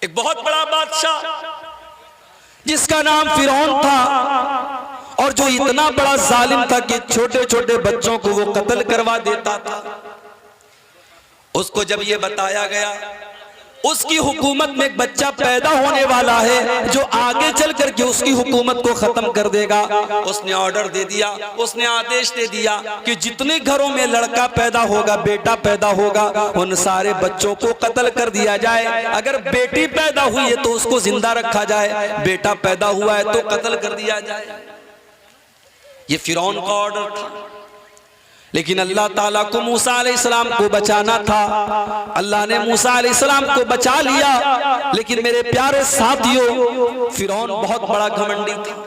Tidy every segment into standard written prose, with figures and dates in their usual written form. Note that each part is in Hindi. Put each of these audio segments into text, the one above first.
एक बहुत बड़ा बादशाह जिसका नाम फिरौन था, और जो इतना बड़ा जालिम था कि छोटे छोटे बच्चों को वो कत्ल करवा देता था। उसको जब ये बताया गया उसकी हुकूमत में एक बच्चा पैदा होने वाला है जो आगे चल करके उसकी हुकूमत को खत्म कर देगा, उसने ऑर्डर दे दिया, उसने आदेश दे दिया कि जितने घरों में लड़का पैदा होगा, बेटा पैदा होगा, उन सारे बच्चों को कत्ल कर दिया जाए। अगर बेटी पैदा हुई है तो उसको जिंदा रखा जाए, बेटा पैदा हुआ है तो कत्ल कर दिया जाए। ये फिरौन का ऑर्डर था। लेकिन अल्लाह ताला को मूसा अलैहिस्सलाम को बचाना था। अल्लाह ने मूसा अलैहिस्सलाम को बचा लिया। लेकिन मेरे प्यारे साथियों, फिरौन बहुत बड़ा घमंडी था।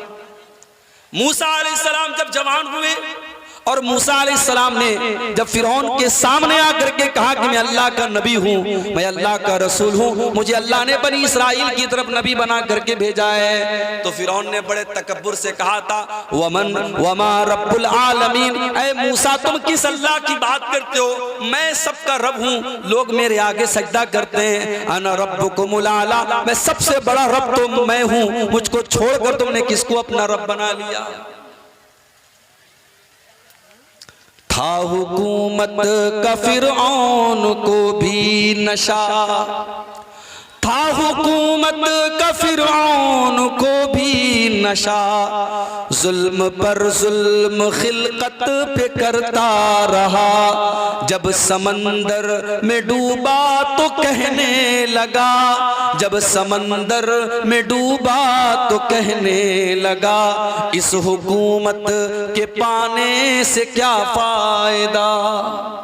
मूसा अलैहिस्सलाम जब जवान हुए और मूसा अलैहिस्सलाम ने जब फिरौन के सामने आकर के कहा कि मैं अल्लाह का नबी हूँ, मैं अल्लाह का रसूल हूँ, मुझे अल्लाह ने बनी इसराइल की तरफ नबी बना करके भेजा है, तो फिरौन ने बड़े तकब्बुर से कहा था, वमा रब्बुल आलमीन, ऐ मूसा तुम किस अल्लाह की बात करते हो? मैं सबका रब हूँ, लोग मेरे आगे सजदा करते हैं। अना रब्बुकुमुल आला, मैं सबसे बड़ा रब तो मैं हूँ, मुझको छोड़कर तुमने किसको अपना रब बना लिया? था हुकूमत का फिरऔन को भी नशा, था हुकूमत का फिरऔन को भी नशा, जुल्म पर जुल्म खिलकत पे करता रहा, जब समंदर में डूबा तो कहने लगा, जब समंदर में डूबा तो कहने लगा, इस हुकूमत के पाने से क्या फायदा।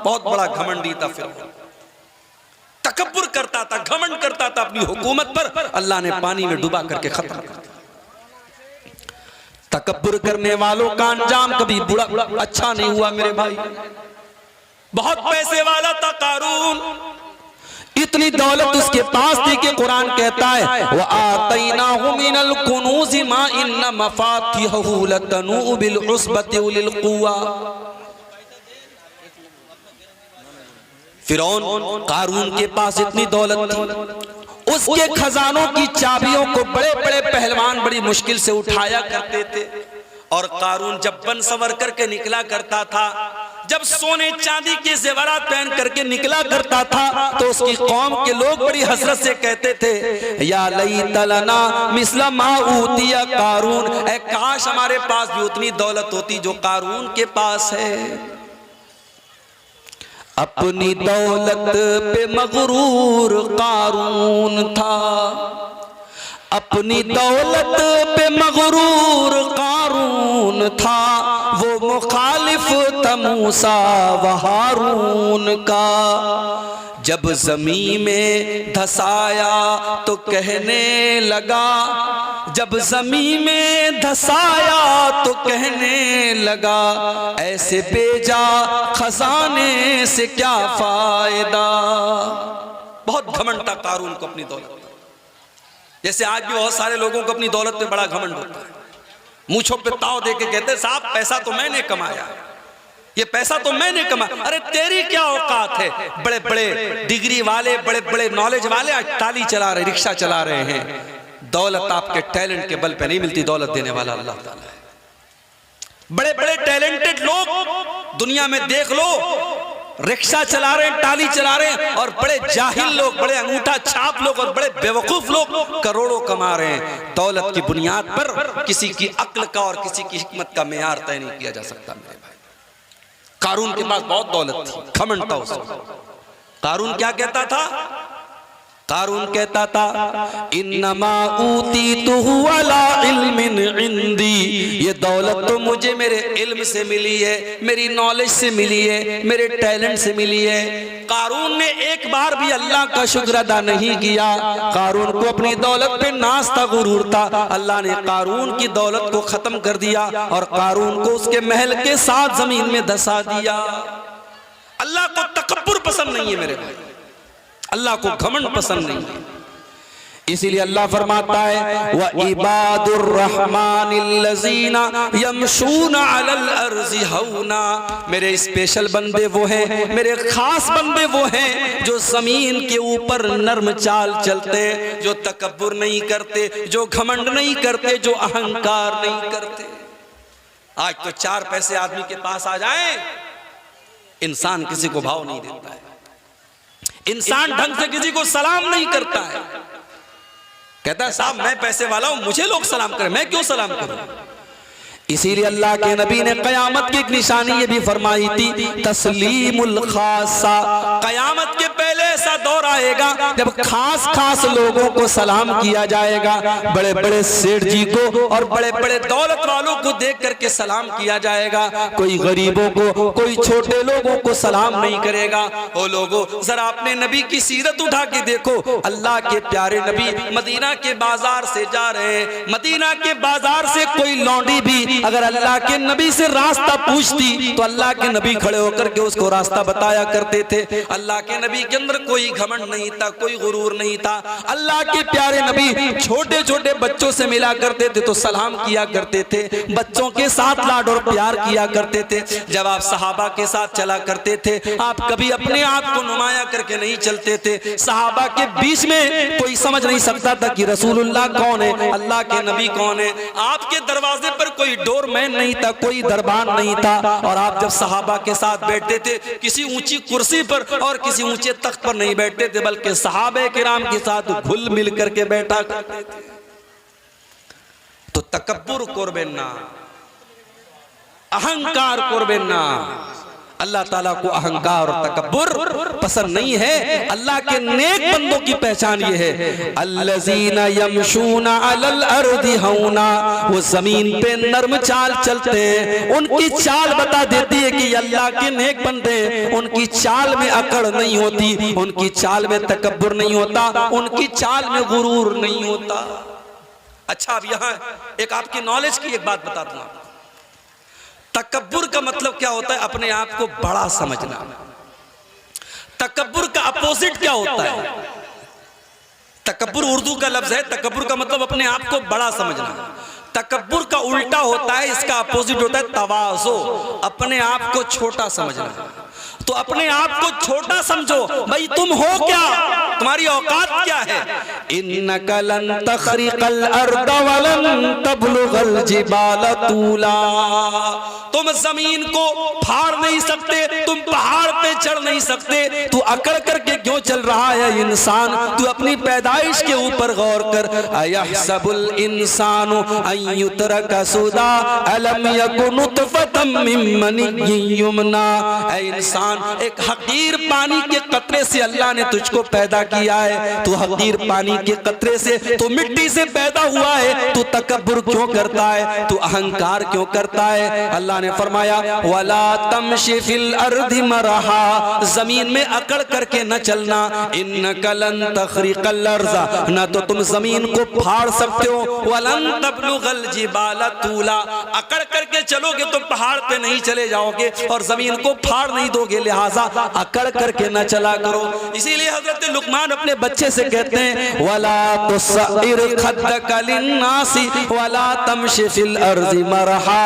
बहुत बड़ा घमंडी था फिरौन, तकब्बुर करता था, घमंड करता था अपनी हुकूमत पर। अल्लाह ने पानी में डुबा करके खत्म कर दिया। तकब्बुर करने वालों का अंजाम कभी बुरा अच्छा नहीं हुआ मेरे भाई। बहुत पैसे वाला था कारून, इतनी दौलत उसके पास थी कि कुरान कहता है व आतैनाहु मिनल कुनूज़ि मा इन्न मफातिहहु लतनू बिल उस्बति उलिल कुव्वा। फिरौन कारून के पास इतनी दौलत थी, उसके खजानों की चाबियों को बड़े बड़े पहलवान बड़ी मुश्किल से उठाया करते थे। और कारून जब बन संवर करके निकला करता था, जब सोने चांदी के जेवरात पहन करके निकला करता था, तो उसकी कौम के लोग बड़ी हसरत से कहते थे, या लैता लना मिस्ला मा ऊतिया कारून, ऐ काश हमारे पास भी उतनी दौलत होती जो कारून के पास है। अपनी दौलत पे मगरूर कारून था, अपनी दौलत पे मगरूर कारून था, वो मुखालिफ था मूसा व हारून का। जब ज़मीन में धसाया तो कहने लगा, जब ज़मीन में धसाया तो कहने लगा, ऐसे बेजा खजाने से क्या फायदा। बहुत घमंड था कारून को अपनी दौलत। जैसे आज भी बहुत सारे लोगों को अपनी दौलत पे बड़ा घमंड होता है, मूंछों पे ताव दे के कहते साहब पैसा तो मैंने कमाया, ये पैसा तो मैंने कमाया। अरे तेरी क्या औकात है? बड़े बड़े डिग्री वाले, बड़े बड़े नॉलेज वाले आज टाली चला रहे, रिक्शा चला रहे हैं। दौलत आपके टैलेंट के बल पे नहीं मिलती, दौलत देने वाला अल्लाह ताला है। बड़े बड़े टैलेंटेड लोग दुनिया में देख लो, रिक्शा चला रहे हैं, टाली चला रहे हैं, और बड़े जाहिल लोग, बड़े अंगूठा छाप लोग और बड़े बेवकूफ लोग करोड़ों कमा रहे हैं। दौलत की बुनियाद पर किसी की अक्ल का और किसी की हिकमत का मेयार तय नहीं किया जा सकता मेरे भाई। कारून के पास बहुत दौलत थी, घमंड था उसको। कारून क्या कहता था? कारून कहता था इन्नमा ऊतीतुहु अला इल्मिन इंदी, ये दौलत तो मुझे मेरे इल्म से मिली है, मेरी नॉलेज से मिली है, मेरे टैलेंट से मिली है। कारून ने एक बार भी अल्लाह का शुक्र अदा नहीं किया। कारून को अपनी दौलत पे नाज था, गुरूर था। अल्लाह ने कारून की दौलत को खत्म कर दिया और कारून को उसके महल के साथ जमीन में धसा दिया। अल्लाह को तकब्बुर पसंद नहीं है मेरे भाई, अल्लाह को घमंड पसंद नहीं है। इसीलिए अल्लाह फरमाता है व इबादुर रहमानिल्लज़ीना यमशूना अलल अर्ज़ि हौना, मेरे स्पेशल बंदे वो हैं, मेरे खास बंदे वो हैं जो जमीन के ऊपर नर्म चाल चलते, जो तकब्बुर नहीं करते, जो घमंड नहीं करते, जो अहंकार नहीं करते। आज तो 4 पैसे आदमी के पास आ जाए, इंसान किसी को भाव नहीं देता है, इंसान ढंग से किसी को सलाम नहीं करता है, कहता है साहब मैं पैसे वाला हूं, मुझे लोग सलाम करें, मैं क्यों सलाम करूं। इसीलिए अल्लाह के नबी ने कयामत की एक निशानी ये भी फरमाई थी, तस्लीमुल खासा, कयामत के पहले ऐसा दौर आएगा जब खास खास लोगों को सलाम किया जाएगा, बड़े बड़े सेठ जी को और बड़े बड़े दौलत वालों को देख करके सलाम किया जाएगा, कोई गरीबों को, कोई छोटे लोगों को सलाम नहीं करेगा। ओ लोगों, जरा अपने नबी की सीरत उठा के देखो, अल्लाह के प्यारे नबी मदीना के बाजार से जा रहे हैं, मदीना के बाजार से कोई लौंडी भी अगर अल्लाह के नबी से रास्ता पूछती तो अल्लाह के नबी खड़े होकर के उसको रास्ता बताया करते थे। अल्लाह के नबी के अंदर कोई घमंड नहीं था, कोई गुरूर नहीं था। अल्लाह के प्यारे नबी छोटे छोटे बच्चों से मिला करते थे तो सलाम किया करते थे, बच्चों के साथ लाड और प्यार किया करते थे। जब आप सहाबा के साथ चला करते थे, आप कभी अपने आप को नुमाया करके नहीं चलते थे। सहाबा के बीच में कोई समझ नहीं सकता था कि रसूलुल्लाह कौन है, अल्लाह के नबी कौन है। आपके दरवाजे पर कोई डोरमैन नहीं था, कोई दरबान नहीं था, और आप जब सहाबा के साथ बैठते थे किसी ऊंची कुर्सी पर और किसी ऊंचे तख्त पर नहीं बैठते थे, बल्कि सहाबे किराम के साथ घुल मिल करके बैठा करते थे। तो तकब्बुर करबेन ना, अहंकार करबेन ना। अल्लाह ताला को अहंकार और तकब्बुर पसंद नहीं है। अल्लाह के नेक बंदों की पहचान ये है, अल्लज़ीना यमशूना अलल अर्दि हौना, वो जमीन पे नर्म चाल चलते हैं। उनकी चाल बता देती है कि अल्लाह के नेक बंदे, उनकी चाल में अकड़ नहीं होती, उनकी चाल में तकब्बुर नहीं होता, उनकी चाल में गुरूर नहीं होता। अच्छा, अब यहां एक आपकी नॉलेज की एक बात बता दूं। तकब्बुर का मतलब क्या होता है? अपने आप को बड़ा समझना। तकब्बुर का अपोजिट क्या होता है? तकब्बुर उर्दू का लफ्ज है, तकब्बुर का मतलब अपने आप को बड़ा समझना। तकब्बुर का उल्टा होता है, इसका अपोजिट होता है तवाज़ो, अपने आप को छोटा समझना। तो अपने आप को छोटा समझो, भाई तुम हो क्या, तुम्हारी औकात क्या है। इन्नका लन तखरिकल अर्द वलन तबलुगल जिबाल तूला, तुम जमीन को फाड़ नहीं सकते, तुम पहाड़ पे चढ़ नहीं सकते। तू अकड़ करके क्यों चल रहा है इंसान? तू अपनी पैदाइश के ऊपर गौर कर। अयहसबुल इंसानु अन युतरका सुदा अलम यकुन नुतफतम मिन मनिय्यिन युमना। ऐ इंसान, एक हकीर पानी के कतरे से अल्लाह ने तुझको पैदा किया है। तू हकीर पानी के कतरे से, तू मिट्टी से पैदा हुआ है। तू तकब्बुर क्यों करता है? तू अहंकार क्यों करता है? अल्लाह ने फरमाया वला तमशी फिल अर्दि मरहा, जमीन में अकड़ करके न चलना। इन्नका लन तखरिकल अर्ज़ा, ना तो तुम जमीन को फाड़ सकते हो, वलन तबलुगल जिबाल तूला, अकड़ करके चलोगे तो पहाड़ पे नहीं चले जाओगे और जमीन को फाड़ नहीं दोगे, लिहाजा अकड़ करके न चला करो। इसीलिए हजरत लुकमान अपने बच्चे से कहते हैं वला तुसइर खद्दका लिन्नासी वला तमशी फिल अर्ज़ि मरहा।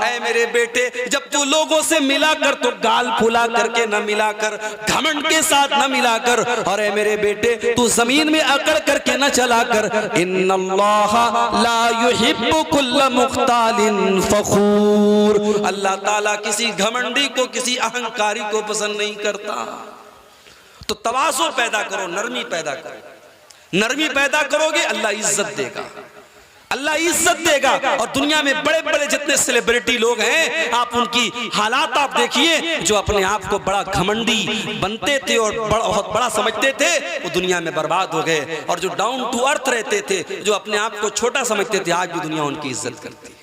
ऐ मेरे बेटे, जब तू लोगों से मिला कर तो गाल फुला करके न मिला कर, घमंड के साथ न मिला कर। और ऐ मेरे बेटे, तू जमीन में अकड़ करके न चला कर। इन्नल्लाह ला युहिब्बु कुल्ल मुख्तालिन फखूर, अल्लाह ताला किसी घमंडी को, किसी अहंकारी को पसंद नहीं करता। तो तवाज़ो पैदा करो, नरमी पैदा करो। नरमी पैदा करोगे अल्लाह इज्जत देगा, अल्लाह इज्जत देगा। और दुनिया में बड़े बड़े जितने सेलिब्रिटी लोग हैं, आप उनकी हालात आप देखिए, जो अपने आप को बड़ा घमंडी बनते थे और बहुत बड़ा समझते थे, वो दुनिया में बर्बाद हो गए। और जो डाउन टू अर्थ रहते थे, जो अपने आप को छोटा समझते थे, आज भी दुनिया उनकी इज्जत करती है।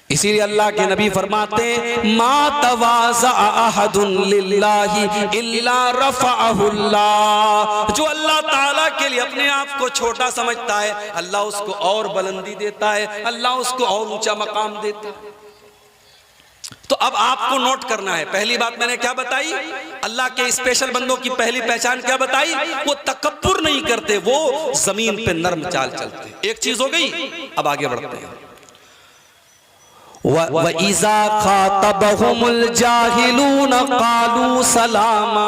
इसीलिए अल्लाह के नबी फरमाते हैं मा तवाज़ा अहदुन लिल्लाहि इल्ला रफ़अहुल्लाह, जो अल्लाह ताला के लिए अपने आप को छोटा समझता है, अल्लाह उसको और बुलंदी देता है, अल्लाह उसको और ऊंचा मकाम देता है। तो अब आपको नोट करना है, पहली बात मैंने क्या बताई, अल्लाह के स्पेशल बंदों की पहली पहचान क्या बताई, वो तकब्बुर नहीं करते, वो जमीन पे नर्म चाल चलते। एक चीज हो गई, अब आगे बढ़ते हैं। व इज़ा खातबहुमुल जाहिलून क़ालू सलामा।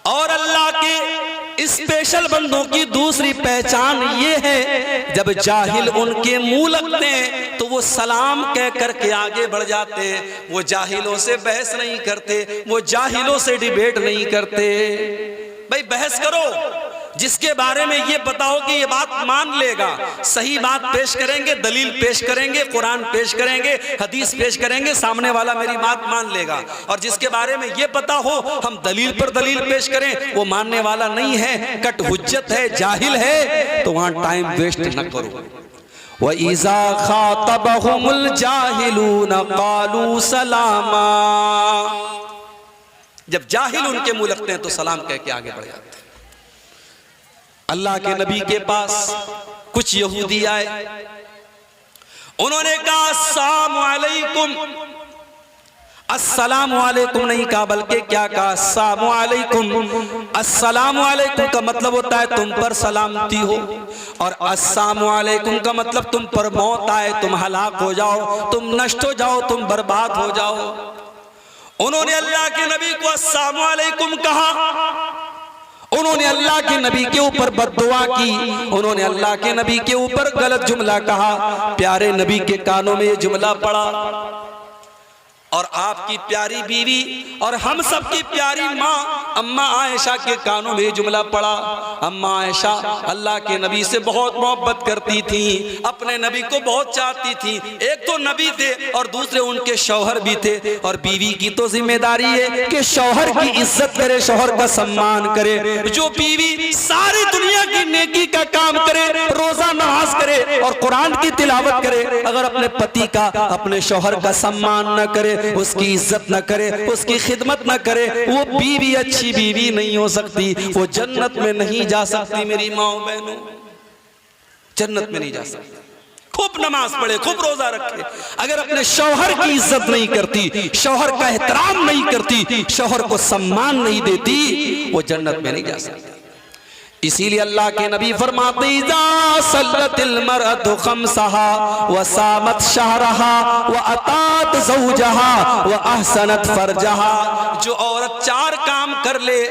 और अल्लाह के स्पेशल बंदों की दूसरी पहचान ये है, जब जाहिल उनके मुंह लगते हैं तो वो सलाम कह करके आगे बढ़ जाते हैं। वो जाहिलों से बहस नहीं करते, वो जाहिलों से डिबेट नहीं करते। भाई बहस करो, जिसके बारे में ये बताओ कि ये बात मान लेगा, सही बात पेश करेंगे, दलील पेश करेंगे, कुरान पेश करेंगे, हदीस पेश करेंगे, सामने वाला मेरी बात मान लेगा। और जिसके बारे में ये पता हो हम दलील पर दलील पेश करें, वो मानने वाला नहीं है, कट हुज्जत है, जाहिल है, तो वहां टाइम वेस्ट न करो। व इज़ा खातबहुमुल जाहिलून क़ालू सलामा। जब जाहिल उनके मुंह लगते हैं तो सलाम कह के आगे बढ़ जाते हैं। अल्लाह के नबी के पास कुछ यहूदी आए, उन्होंने कहा अस्सलामु अलैकुम। अस्सलामु अलैकुम नहीं कहा, बल्कि क्या कहा, अस्सलामु अलैकुम। अस्सलामु अलैकुम का मतलब होता है तुम पर सलामती हो, और अस्सलामु अलैकुम का मतलब तुम पर मौत आए, तुम हलाक हो जाओ, तुम नष्ट हो जाओ, तुम बर्बाद हो जाओ। उन्होंने अल्लाह के नबी को अस्सलामु अलैकुम कहा, उन्होंने अल्लाह के नबी के ऊपर बद्दुआ की, उन्होंने अल्लाह के नबी के ऊपर गलत जुमला कहा। प्यारे नबी के कानों में ये जुमला पड़ा, और आपकी प्यारी बीवी और हम सब की प्यारी माँ अम्मा आयशा के कानों में जुमला पड़ा। अम्मा आयशा अल्लाह के नबी से बहुत मोहब्बत करती थी, अपने नबी को बहुत चाहती थी। एक तो नबी थे और दूसरे उनके शौहर भी थे, और बीवी की तो जिम्मेदारी है कि शौहर की इज्जत करे, शौहर का सम्मान करे। जो बीवी सारी दुनिया की नेकी का काम करे, रोजा नमाज करे और कुरान की तिलावत करे, अगर अपने पति का, अपने शौहर का सम्मान न करे, उसकी इज्जत न करे, उसकी खिदमत न करे, वो बीवी अच्छी बीवी नहीं हो सकती, वो जन्नत में नहीं जा सकती। मेरी माँ बहनों, जन्नत में नहीं जा सकती। खूब नमाज पढ़े, खूब रोजा रखे, अगर अपने शौहर की इज्जत नहीं करती, शौहर का एहतराम नहीं करती, शौहर को सम्मान नहीं देती, वो जन्नत में नहीं जा सकती। इसीलिए अल्लाह के नबी फरमाते इज़ा सल्लतिल मरअतु खम्सहा व सामत शहरहा व अतात ज़ौजहा व अहसनत फरजहा। जो औरत चार काम कर ले,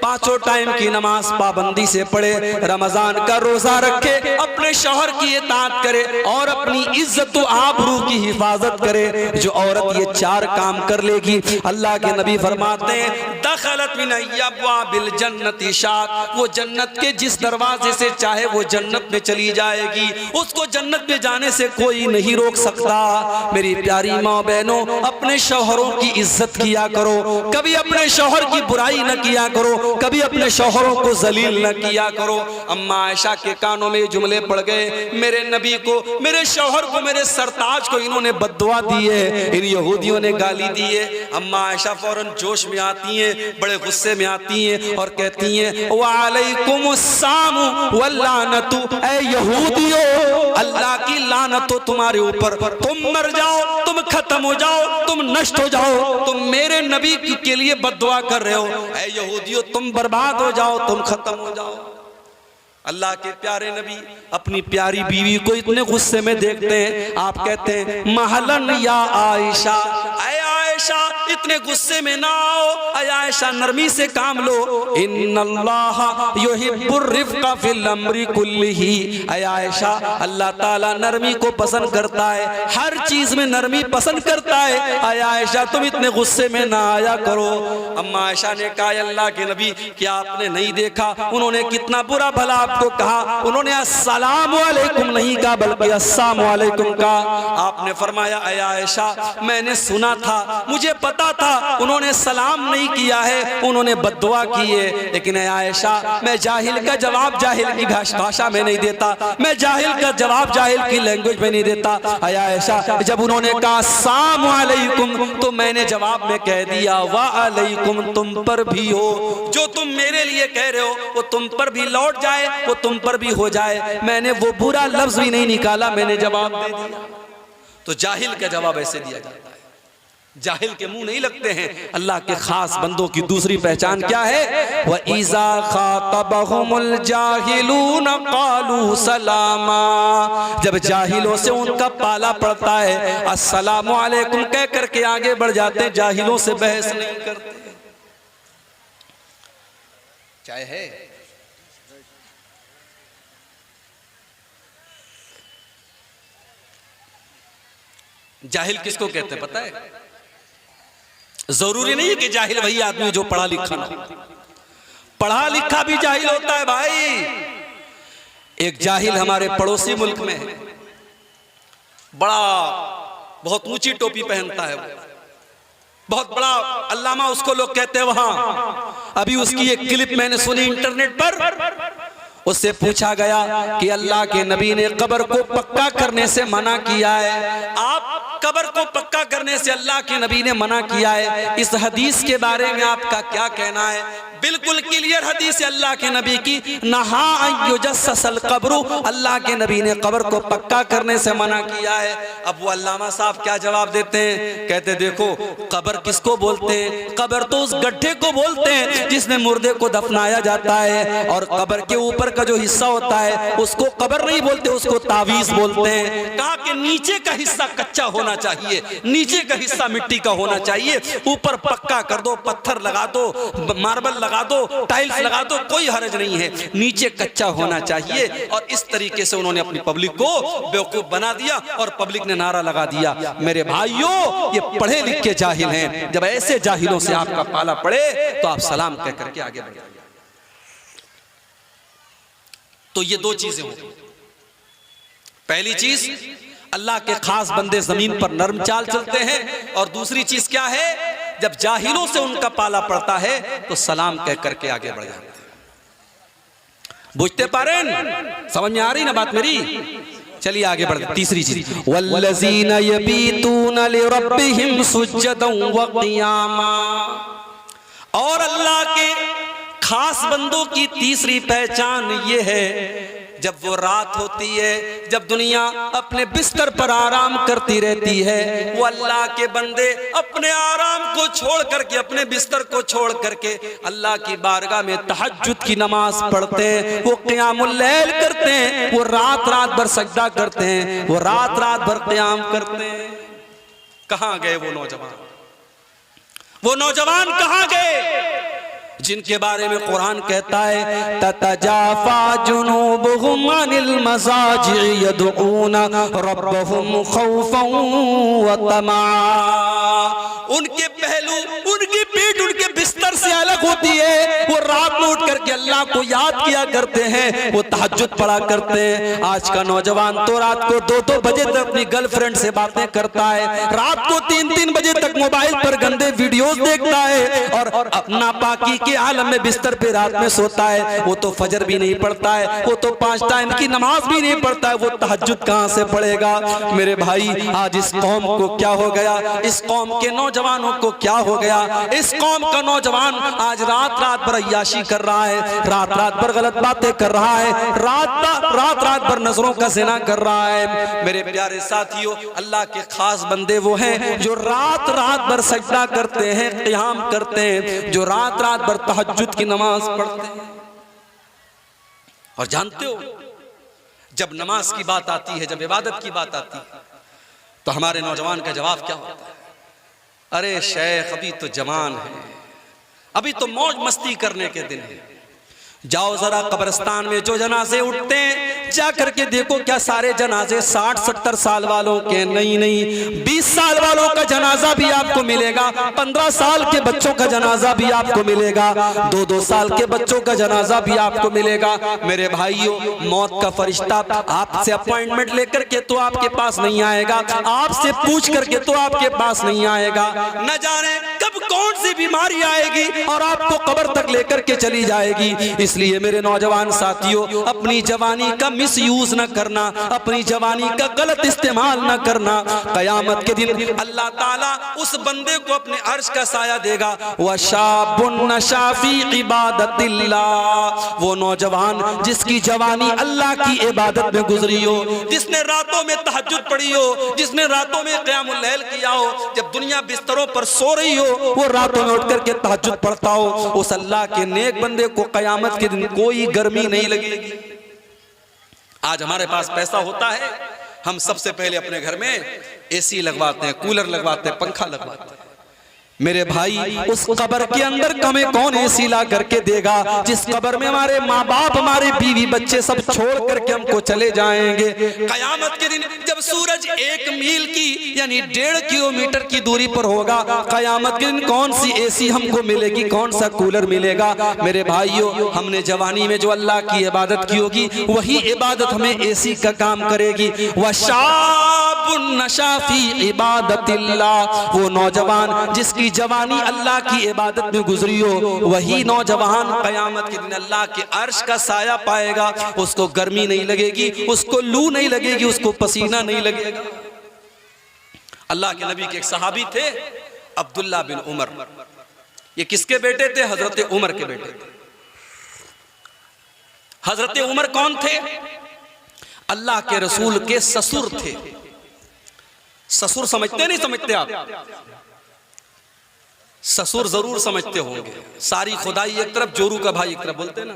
पांचों टाइम की नमाज पाबंदी से पढ़े, रमजान का रोजा रखे, अपने शौहर की इताअत करे और अपनी इज्जत व आबरू की हिफाजत करे, जो औरत ये चार काम कर लेगी, अल्लाह के नबी फरमाते हैं दखलत मिन अब्वाबिल जन्नति शात, वो जन्नत के जिस दरवाजे से चाहे वो जन्नत में चली जाएगी, उसको जन्नत में जाने से कोई नहीं रोक सकता। मेरी प्यारी माँ बहनों, अपने शौहरों की इज्जत किया करो, कभी अपने शौहर की बुराई न किया करो, कभी अपने शौहरों को जलील न किया करो। अम्मा आयशा के कानों में जुमले पड़ गए, मेरे नबी को, मेरे शौहर को, मेरे सरताज को इन्होंने बद्दुआ दी है, इन यहूदियों ने गाली दी है। अम्मा आयशा फौरन जोश में आती हैं, बड़े गुस्से में आती हैं और कहती हैं वालेकुमुस्सलाम वल्लानतु, ऐ यहूदियों अल्लाह की लानत हो तुम्हारे ऊपर, तुम मर जाओ, तुम खत्म हो जाओ, तुम नष्ट हो जाओ, तुम मेरे नबी के लिए बद्दुआ कर रहे हो। ऐ यहूदियों तुम बर्बाद हो जाओ, तुम खत्म हो जाओ। अल्लाह के प्यारे नबी अपनी प्यारी बीवी को इतने गुस्से में देखते हैं, आप कहते हैं महलन या आयशा, ऐ आयशा इतने गुस्से में ना आओ, ऐ आयशा नरमी से काम लो। इन्नल्लाह युहिब्बुर रिफ्का फिल अम्रि कुल्लिही, ऐ आयशा अल्लाह ताला नरमी को पसंद करता है, हर चीज में नरमी पसंद करता है। ऐ आयशा तुम इतने गुस्से में ना आया करो। अम्मा आयशा ने कहा अल्लाह के नबी क्या आपने नहीं देखा उन्होंने कितना बुरा भला आपको कहा, उन्होंने अस्सलामु अलैकुम नहीं कहा बल्कि अस्सलामु अलैकुम कहा। आपने फरमाया ऐ आयशा मैंने सुना था, मुझे पता था उन्होंने सलाम नहीं किया है, उन्होंने बद्दुआ की है, लेकिन ऐ आयशा मैं जाहिल का जवाब जाहिल की भाषा में नहीं देता, मैं जाहिल का जवाब जाहिल की लैंग्वेज में नहीं देता। ऐ आयशा जब उन्होंने कहा अस्सलामु अलैकुम तो मैंने जवाब में कह दिया वा अलैकुम, तुम पर भी हो, जो तुम मेरे लिए कह रहे हो वो तुम पर भी लौट जाए, वो तुम पर भी हो जाए। मैंने वो बुरा लफ्ज भी नहीं निकाला, मैंने जवाब दे दिया। तो जाहिल का जवाब ऐसे दिया जाता है, जाहिल के मुंह नहीं लगते हैं। अल्लाह के खास बंदों की दूसरी पहचान क्या है? व इज़ा खातबहुमुल जाहिलून क़ालू सलामा, जब जाहिलों से उनका पाला पड़ता है अस्सलामु अलैकुम कह करके आगे बढ़ जाते हैं, जाहिलों से बहस नहीं करते। चाय है? जाहिल किसको कहते हैं पता है? जरूरी नहीं है कि जाहिल वही आदमी जो पढ़ा लिखा ना, पढ़ा लिखा भी जाहिल होता है भाई। एक जाहिल हमारे पड़ोसी मुल्क में है, बड़ा बहुत ऊंची टोपी पहनता है, बहुत बड़ा अल्लामा उसको लोग कहते हैं वहां। अभी उसकी एक क्लिप मैंने सुनी इंटरनेट पर, उससे पूछा गया कि अल्लाह के नबी ने कब्र को पक्का करने से मना किया है, आप कब्र को पक्का करने से अल्लाह के नबी ने मना किया है, इस हदीस के बारे में आपका क्या कहना है? बिल्कुल क्लियर हदीस है अल्लाह के नबी की, नहा युजस्सल कब्रु, अल्लाह के नबी ने कब्र को पक्का करने से मना किया है। अब वो अल्लामा साहब क्या जवाब देते हैं? कहते देखो कब्र किसको बोलते हैं? कब्र तो उस गड्ढे को बोलते हैं जिसमें मुर्दे को दफनाया जाता है, और कब्र के ऊपर का जो हिस्सा होता है उसको कब्र नहीं बोलते, उसको तावीज बोलते हैं। कहा कि नीचे का हिस्सा कच्चा होना चाहिए, नीचे का हिस्सा मिट्टी का होना चाहिए, ऊपर पक्का कर दो, पत्थर लगा दो, मार्बल लगा दो, टाइल्स लगा दो, कोई हर्ज नहीं है, नीचे कच्चा होना चाहिए। और इस तरीके से उन्होंने अपनी पब्लिक को बेवकूफ बना दिया और पब्लिक ने नारा लगा दिया। मेरे भाइयों, ये पढ़े लिखे जाहिल हैं, जब ऐसे जाहिलों से आपका पाला पड़े तो आप सलाम कह करके आगे बढ़िए। तो ये दो चीजें होंगी। पहली चीज, अल्लाह के खास बंदे जमीन पर नर्म चाल चलते हैं, और दूसरी चीज क्या है? जब जाहिलों से उनका पाला पड़ता है तो सलाम कह करके आगे बढ़ जाते हैं। बुझते पारेन? समझ में आ रही ना बात मेरी? चलिए आगे बढ़ते। तीसरी चीज, वल्लज़ीना यबीतूना लिरब्बिहिम सुज्जदन व क़ियामा, और अल्लाह के खास बंदों की तीसरी पहचान ये है, जब वो रात होती है, जब दुनिया अपने बिस्तर पर आराम करती रहती है, वो अल्लाह के बंदे अपने आराम को छोड़ करके, अपने बिस्तर को छोड़ करके अल्लाह की बारगाह में तहज्जुद की नमाज पढ़ते हैं, वो क़ियामुल लैल करते हैं, वो रात रात भर सजदा करते हैं, वो रात रात भर क़ियाम करते हैं। कहाँ गए वो नौजवान? वो नौजवान कहाँ गए जिनके बारे में कुरान कहता है ततजाफा जुनूबुहुम अनिल मज़ाजि'i यदऊना रब्बहुम खौफन व तमा। उनके पहलू, उनकी पीठ उनके बिस्तर से अलग होती है, वो रात में उठ करके अल्लाह को याद किया करते हैं, वो तहज्जुद पढ़ा करते हैं। आज का नौजवान तो रात को 2-2 बजे तक अपनी गर्लफ्रेंड से बातें करता है, रात को 3-3 बजे तक मोबाइल पर गंदे वीडियोस देखता है, और अपना पाकी के आलम में बिस्तर पे रात में सोता है। वो तो फजर भी नहीं पढ़ता है, वो तो 5 टाइम की नमाज भी नहीं पढ़ता है, वो तहज्जुद कहां से पढ़ेगा? मेरे भाई, आज इस कौम को क्या हो गया? इस कौम के नौजवानों को क्या हो गया? इस कौम का नौजवान आज रात रात भर अय्याशी कर रहा है, रात रात भर गलत बातें कर रहा है, रात रात भर नजरों का ज़िना कर रहा है। मेरे प्यारे साथियों, अल्लाह के खास बंदे वो हैं जो रात रात भर सजदा करते हैं, क़ियाम करते हैं, जो रात रात भर तहज्जुद की नमाज पढ़ते हैं। और जानते हो, जब नमाज की बात आती है, जब इबादत की बात आती है, तो हमारे नौजवान का जवाब क्या होता है? अरे शेख, अभी तो जवान है, अभी तो मौज मस्ती करने के दिन है। जाओ जरा कब्रिस्तान में जो जनाजे उठते हैं, जा करके देखो क्या सारे जनाजे 60-70 साल वालों के? नहीं, 20 साल वालों का जनाजा भी आपको मिलेगा, 15 साल के बच्चों का जनाजा भी आपको मिलेगा, 2-2 साल के बच्चों का जनाजा भी आपको मिलेगा। मेरे भाइयों, मौत का फरिश्ता आपसे अपॉइंटमेंट लेकर के तो आपके पास नहीं आएगा, आपसे पूछ करके तो आपके पास नहीं आएगा। न जाने कब कौन सी बीमारी आएगी और आपको कब्र तक लेकर के चली जाएगी। इसलिए मेरे नौजवान साथियों, अपनी जवानी का मिसयूज न करना, अपनी जवानी का गलत इस्तेमाल न करना। कयामत के दिन अल्लाह ताला उस बंदे को अपने अर्श का साया देगा। वशाबुन नशा फी इबादतिल्लाह, वो नौजवान जिसकी जवानी अल्लाह की इबादत में गुजरी हो, जिसने रातों में तहज्जुद पढ़ी हो, जिसने रातों में क़यामुल लैल किया हो, जब दुनिया बिस्तरों पर सो रही हो वो रातों में उठ करके तहज्जुद पढ़ता हो, उस अल्लाह के नेक बंदे को कयामत के दिन कोई गर्मी नहीं लगेगी। आज हमारे पास पैसा होता है, हम सबसे पहले अपने घर में एसी लगवाते हैं, कूलर लगवाते हैं, पंखा लगवाते हैं। मेरे भाई, उस कब्र के अंदर हमें कौन एसी ला करके देगा, जिस कब्र में हमारे माँ बाप, हमारे बीवी बच्चे सब छोड़ करके हमको चले जाएंगे। कयामत के दिन जब सूरज 1 मील की यानी 1.5 किलोमीटर की दूरी पर होगा, कयामत के दिन कौन सी एसी हमको मिलेगी, कौन सा कूलर मिलेगा। मेरे भाइयों, हमने जवानी में जो अल्लाह की इबादत की होगी वही इबादत हमें एसी का काम करेगी। वशाबुन नशा फी इबादतिल्लाह, वो नौजवान जिसकी जवानी अल्लाह की इबादत में गुजरी हो, वही नौजवान कयामत के दिन अल्लाह के अर्श का साया पाएगा। उसको गर्मी नहीं लगेगी, उसको लू नहीं लगेगी, उसको पसीना नहीं लगेगा। अल्लाह के नबी के एक सहाबी थे, अब्दुल्ला बिन उमर। ये किसके बेटे थे? हजरत उमर के बेटे थे। हजरत उमर कौन थे? अल्लाह के रसूल के ससुर थे। ससुर समझते नहीं समझते आप? ससुर जरूर समझते होंगे। सारी खुदाई एक तरफ, जोरू का भाई एक तरफ, बोलते ना।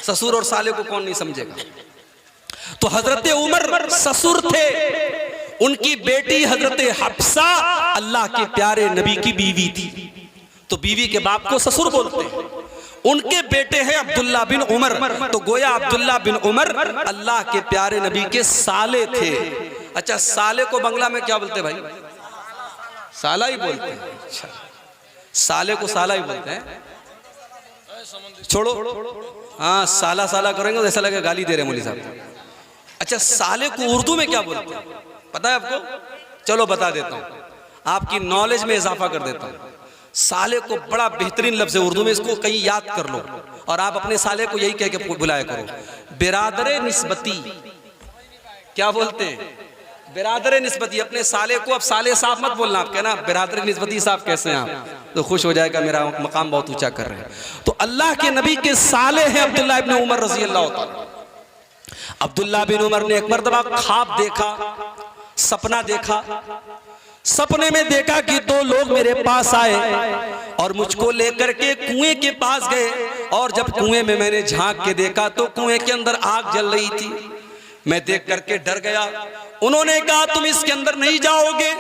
ससुर और साले को कौन नहीं समझेगा। तो हजरत उमर ससुर थे, उनकी बेटी हजरत हफ्सा अल्लाह के प्यारे नबी की बीवी थी, तो बीवी के बाप को ससुर बोलते हैं। उनके बेटे हैं अब्दुल्ला बिन उमर, तो गोया अब्दुल्ला बिन उमर अल्लाह के प्यारे नबी के साले थे। अच्छा, साले को बंगला में क्या बोलते भाई? साला ही बोलते हैं। अच्छा, साले को साला ही बोलते हैं। छोड़ो, हाँ, साला साला करेंगे तो ऐसा लगेगा गाली दे रहे मौलवी साहब। अच्छा, साले को उर्दू में क्या बोलते हैं पता है आपको? चलो बता देता हूँ, आपकी नॉलेज में इजाफा कर देता हूँ। साले को बड़ा बेहतरीन लफ्ज़ है उर्दू में, इसको कहीं याद कर लो और आप अपने साले को यही कह के बुलाया करो, बिरादरे निस्बती। क्या बोलते हैं? बिरादरे निस्बती। अपने साले को अब साले साहब मत बोलना, आप कहना बिरादरे निस्बती साहब कैसे हैं आप, तो खुश हो जाएगा, मेरा मकाम बहुत ऊंचा कर रहे हैं। तो अल्लाह के नबी के साले हैं अब्दुल्ला इब्न उमर रजी अल्लाह तआला। अब्दुल्ला बिन उमर ने एक मर्तबा ख्वाब देखा, सपना देखा। सपने में देखा कि 2 लोग मेरे पास आए और मुझको लेकर के कुएं के पास गए, और जब कुएं में मैंने झांक के देखा तो कुएं के अंदर आग जल रही थी। मैं देख करके डर गया। उन्होंने कहा तुम इसके अंदर नहीं जाओगे,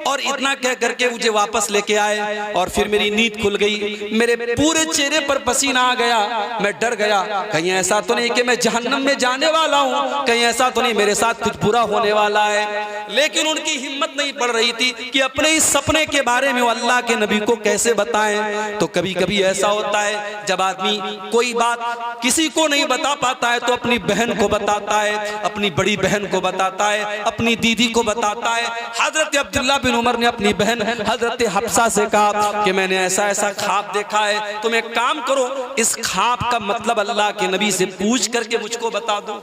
और इतना कह करके मुझे वापस लेके आए, और फिर मेरी नींद खुल गई। मेरे पूरे चेहरे पर पसीना आ गया। मैं डर गया, कहीं ऐसा तो नहीं कि मैं जहन्नम में जाने वाला हूँ, कहीं ऐसा तो नहीं मेरे साथ कुछ बुरा होने वाला है। लेकिन उनकी हिम्मत नहीं पड़ रही थी कि अपने इस सपने के बारे में वो अल्लाह के नबी को कैसे बताएं। तो कभी कभी ऐसा होता है, जब आदमी कोई बात किसी को नहीं बता पाता है तो अपनी बहन को बताता है, अपनी बड़ी बहन को बताता है, अपनी दीदी को बताता है। हजरत अब्दुल्ला बिन उमर ने अपनी बहन हजरत हफ्सा से कहा कि मैंने ऐसा ऐसा ख्वाब देखा है, तुम एक काम करो, इस ख्वाब का मतलब अल्लाह के नबी से पूछ करके मुझको बता दो।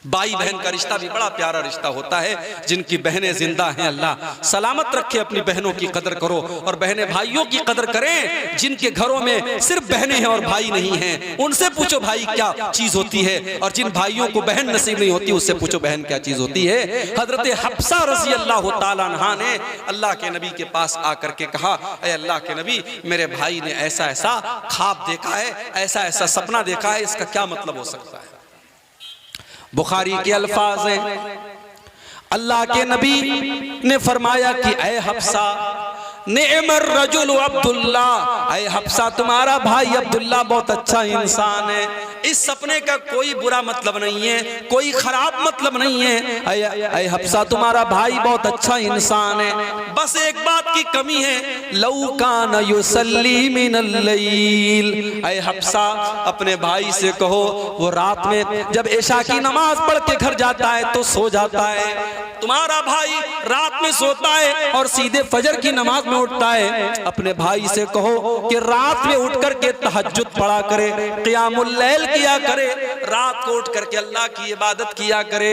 भाई बहन का रिश्ता भी बड़ा प्यारा रिश्ता होता है। जिनकी बहनें जिंदा हैं, अल्लाह सलामत रखे, अपनी बहनों की कदर करो और बहनें भाइयों की कदर करें। जिनके घरों में सिर्फ बहनें हैं और भाई नहीं हैं, उनसे पूछो भाई क्या चीज होती है, और जिन भाइयों को बहन नसीब नहीं होती उससे पूछो बहन क्या चीज होती है। हजरत हफ्सा रज़ी अल्लाह तआला अन्हा ने अल्लाह के नबी के पास आकर के कहा, ऐ अल्लाह के नबी, मेरे भाई ने ऐसा ऐसा ख्वाब देखा है, ऐसा ऐसा सपना देखा है, इसका क्या मतलब हो सकता है। बुखारी के अल्फाज हैं, अल्लाह के नबी ने फरमाया कि ऐ हफ्सा, नेमर रजुल अब्दुल्ला, ऐ हफ्सा तुम्हारा भाई अब्दुल्ला बहुत अच्छा इंसान है। इस सपने का कोई बुरा मतलब नहीं है, कोई खराब मतलब नहीं है। ऐ हफ्सा तुम्हारा भाई बहुत अच्छा इंसान है, बस एक बात की कमी है, लौ कान युसल्ली मिनल लैल। ऐ हफ्सा अपने भाई से कहो वो रात में जब इशा की नमाज पढ़ के घर जाता है तो सो जाता है, तुम्हारा भाई रात में सोता है और सीधे फजर की नमाज में उठता है, अपने भाई से कहो कि रात में उठ करके तहज्जुद पढ़ा करे, क़ियामुल लैल किया करे, रात को उठ करके अल्लाह की इबादत किया करे।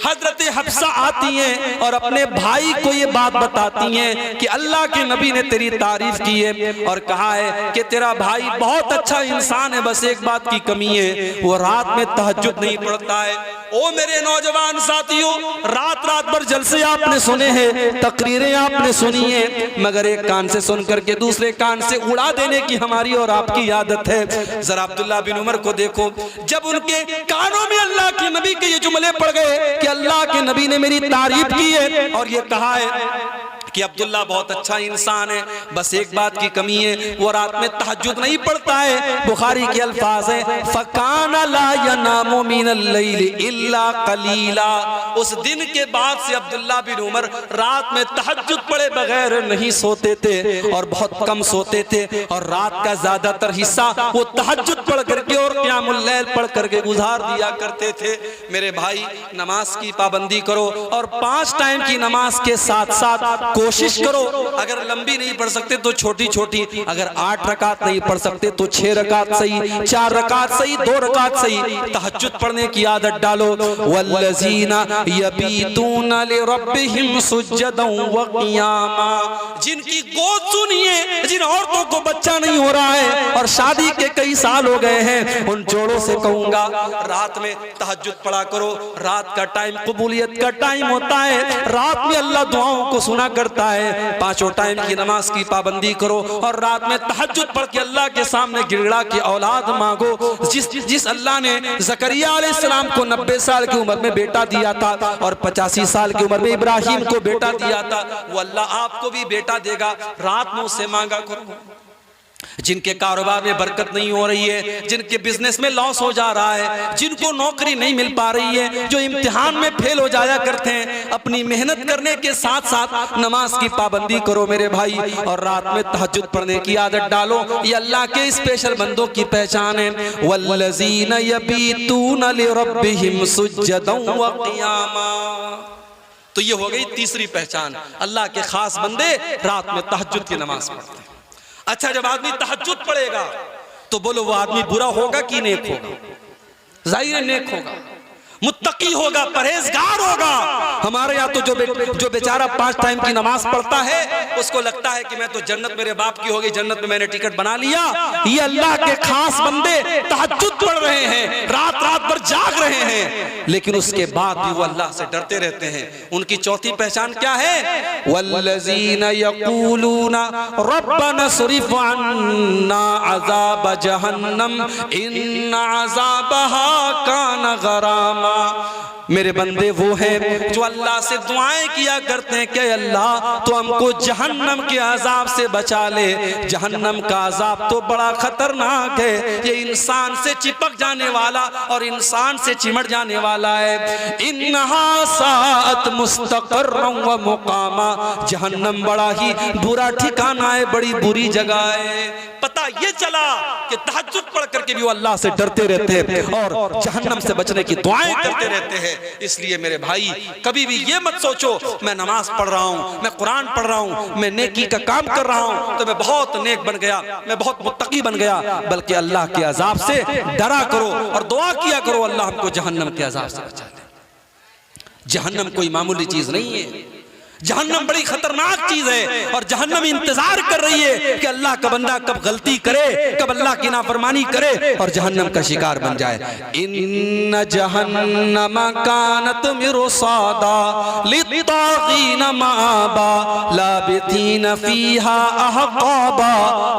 हजरत हफ्सा आती हैं और अपने भाई को ये बात बताती हैं कि अल्लाह के नबी ने तेरी तारीफ की है और कहा है कि तेरा भाई बहुत अच्छा इंसान है, बस एक बात की कमी है, वो रात में तहज्जुद नहीं पढ़ता है। ओ मेरे नौजवान साथियों, रात रात भर जलसे आपने सुने हैं, तकरीरें आपने सुनी है, मगर एक कान से सुन करके दूसरे कान से उड़ा देने की हमारी और आपकी आदत है। जरा अब्दुल्ला बिन उमर को देखो, जब उनके कानों में अल्लाह के नबी के ये जुमले पड़ गए कि अल्लाह के नबी ने मेरी तारीफ की है और ये कहा है कि अब्दुल्ला बहुत अच्छा इंसान है, बस एक बात की कमी है, वो रात में तहज्जुद नहीं पढ़ता है। बुखारी के अल्फाज है, फकाना ला यनामु मिनल लैली इल्ला कलीला। उस दिन के बाद से अब्दुल्ला बिन उमर रात में तहज्जुद पढ़े बगैर नहीं सोते थे और बहुत कम सोते थे, और रात का ज्यादातर हिस्सा वो तहज्जुद पढ़ करके और क़ियामुल लैल पढ़ करके गुजार दिया करते थे। मेरे भाई, नमाज की पाबंदी करो और 5 टाइम की नमाज के साथ साथ कोशिश करो, अगर लंबी नहीं पढ़ सकते तो छोटी छोटी, अगर 8 रकात नहीं पढ़ सकते तो 6 रकात सही, 4 रकात सही, 2 रकात सही, तहज्जुद पढ़ने की आदत डालो। वल्लज़ीना यबीतूना लिरब्बिहिम सुज्जदन व क़ियामा। जिनकी गोद सुनिए, जिन औरतों को बच्चा नहीं हो रहा है और शादी के कई साल हो गए हैं, उन जोड़ों से कहूंगा रात में तहज्जुद पढ़ा करो। रात का टाइम कबूलियत का टाइम होता है, रात में अल्लाह दुआओं को सुना करता है। 5 टाइम की नमाज की पाबंदी करो और रात में तहज्जुद पढ़ के अल्लाह के सामने गिड़गिड़ा के औलाद मांगो। जिस अल्लाह ने ज़करिया अलैहिस्सलाम को 90 साल की उम्र में बेटा दिया था और 85 साल की उम्र में इब्राहिम को बेटा दिया था, वो अल्लाह आपको भी बेटा देगा। रात में उससे मांगा करो। जिनके कारोबार में बरकत नहीं हो रही है, जिनके बिजनेस में लॉस हो जा रहा है, जिनको नौकरी नहीं मिल पा रही है, जो इम्तिहान में फेल हो जाया करते हैं, अपनी मेहनत करने के साथ साथ नमाज की पाबंदी करो मेरे भाई, और रात में तहज्जुद पढ़ने की आदत डालो। ये अल्लाह के स्पेशल बंदों की पहचान है। वल्लज़ीना यबीतूना लिरब्बिहिम सुज्जदन व क़ियामा। तो ये हो गई तीसरी पहचान, अल्लाह के खास बंदे रात में तहज्जुद की नमाज पढ़ते हैं। अच्छा, जब आदमी तहज्जुद पढ़ेगा तो बोलो वो आदमी बुरा होगा कि नेक होगा? जाहिर है नेक होगा, मुत्तकी होगा, परहेजगार होगा। हमारे यहाँ तो जो बेचारा 5 टाइम की नमाज पढ़ता है, उसको लगता है कि मैं तो जन्नत मेरे बाप की होगी, जन्नत में मैंने टिकट बना लिया। ये अल्लाह के खास बंदे तहज्जुद पढ़ रहे हैं, रात रात भर जाग रहे हैं, लेकिन उसके बाद भी वो अल्लाह से डरते रहते हैं। उनकी चौथी पहचान क्या है? वल्लज़ीना यक़ूलूना रब्बना सरिफ़ अन्ना अज़ाब जहन्नम इन्ना अज़ाबहा कान गरामा। मेरे बंदे वो हैं जो अल्लाह से दुआएं किया करते हैं कि अल्लाह तो हमको जहन्नम के अजाब से बचा ले। जहन्नम का अजाब तो बड़ा खतरनाक है, ये इंसान से चिपक जाने वाला और इंसान से चिमट जाने वाला है। इन्हा साअत मुस्तक़र्रन व मुक़ामा। जहन्नम बड़ा ही बुरा ठिकाना है, बड़ी बुरी जगह है। पता ये चला कि तहज्जुद पढ़ करके भी वो अल्लाह से डरते रहते हैं और जहन्नम से बचने की दुआएं करते रहते हैं। इसलिए मेरे भाई, कभी भी ये मत सोचो मैं नमाज पढ़ रहा हूँ, मैं कुरान पढ़ रहा हूँ, मैं नेकी का काम कर रहा हूँ तो मैं बहुत नेक बन गया, मैं बहुत मुत्तकी बन गया। बल्कि अल्लाह के अजाब से डरा करो और दुआ किया करो अल्लाह हमको जहन्नम के अजाब से बचा ले। जहन्नम कोई मामूली चीज नहीं है, जहन्नम बड़ी खतरनाक चीज है और जहन्नम इंतजार कर रही है कि अल्लाह का बंदा कब गलती करे, कब अल्लाह की नाफरमानी करे और जहन्नम का शिकार बन जाए। इन्न जहन्नम कानत मिरसादा लित्तागीन माबा लाबितीन फीहा अहकाबा।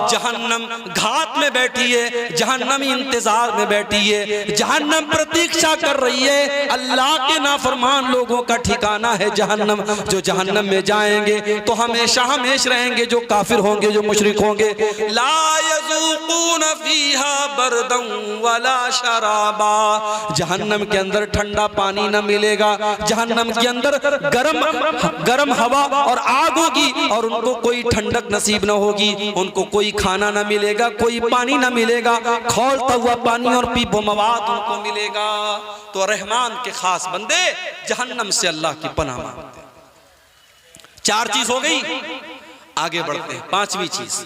जहन्नम घात में बैठी है, जहन्नम इंतजार में बैठी है, जहन्नम प्रतीक्षा कर रही है। अल्लाह के नाफरमान लोगों का ठिकाना है जहन्नम। जो जहन्नम में जाएंगे तो हमेशा हमेश रहेंगे, जो काफिर होंगे, जो मुशरिक होंगे। ला यज़ूक़ून फीहा बरदन वला शराबा। जहन्नम के अंदर ठंडा पानी न मिलेगा, जहन्नम के अंदर गरम हवा और आग होगी और उनको कोई ठंडक नसीब न होगी, उनको कोई खाना न मिलेगा, कोई पानी ना मिलेगा, खौलता हुआ पानी और पीपो मवाद उनको मिलेगा। तो रहमान के खास बंदे जहन्नम से अल्लाह की पनाह मांगते हैं। 4 चीज हो गई, आगे बढ़ते हैं 5वीं चीज।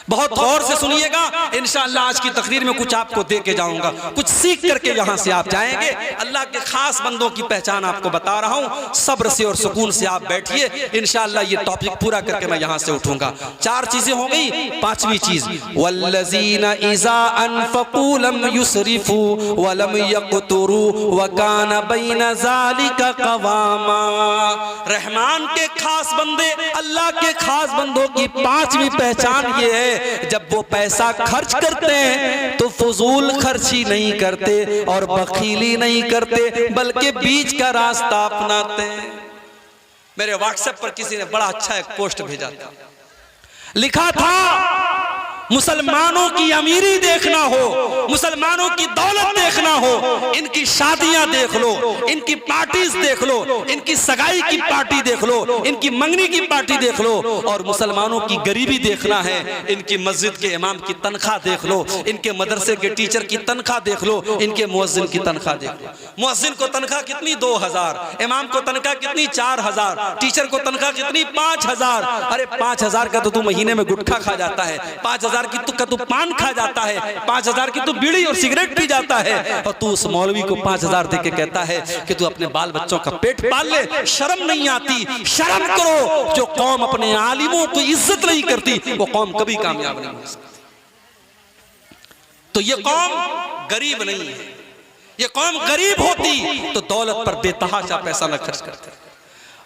बहुत गौर से सुनिएगा, इंशाअल्लाह आज की तकरीर में कुछ आपको दे के जाऊंगा, कुछ सीख करके यहां से आप जाएंगे। अल्लाह के खास बंदों की पहचान आपको बता रहा हूं, सब्र से और सुकून से आप बैठिए, इंशाअल्लाह ये टॉपिक पूरा करके मैं यहां से उठूंगा। 4 चीजें हो गई, 5वीं चीज, वल्लज़ीना इज़ा अनफ़क़ू लम युसरिफ़ू व लम यक़तुरू व कान बैन ज़ालिका क़वामा। रहमान के खास बंदे, अल्लाह के खास बंदों की 5वीं पहचान ये है, जब वो पैसा खर्च करते हैं तो फजूल खर्ची नहीं करते और बखीली नहीं करते, बल्कि बीच का रास्ता अपनाते हैं। मेरे व्हाट्सएप पर किसी ने बड़ा अच्छा एक पोस्ट भेजा था, लिखा था मुसलमानों की अमीरी देखना हो, मुसलमानों की दौलत देखना हो, इनकी शादियां देख लो, इनकी पार्टीज देख लो, इनकी सगाई की पार्टी देख लो, इनकी मंगनी की पार्टी देख लो, और मुसलमानों की गरीबी देखना है, इनकी मस्जिद के इमाम की तनख्वाह देख लो, इनके मदरसे के टीचर की तनख्वाह देख लो, इनके मुअज्जिन की तनख्वाह देख लो। मुअज्जिन को तनख्वाह कितनी 2000, इमाम को तनख्वाह कितनी 4000, टीचर को तनख्वाह कितनी 5000। अरे 5000 का तो तू महीने में गुटखा खा जाता है, 5000 की तू पान खा जाता है, 5000 की तू बीड़ी और सिगरेट पी जाता है, और तू उस मौलवी को 5000 देके कहता है कि तू अपने बाल बच्चों का पेट पाल ले। शर्म नहीं आती? शर्म करो। जो कौम अपने आलिमों को इज्जत नहीं करती वो कौम कभी कामयाब नहीं हो सकती। तो ये कौम गरीब नहीं है, ये कौम गरीब होती तो दौलत पर बेतहाशा पैसा न खर्च करते।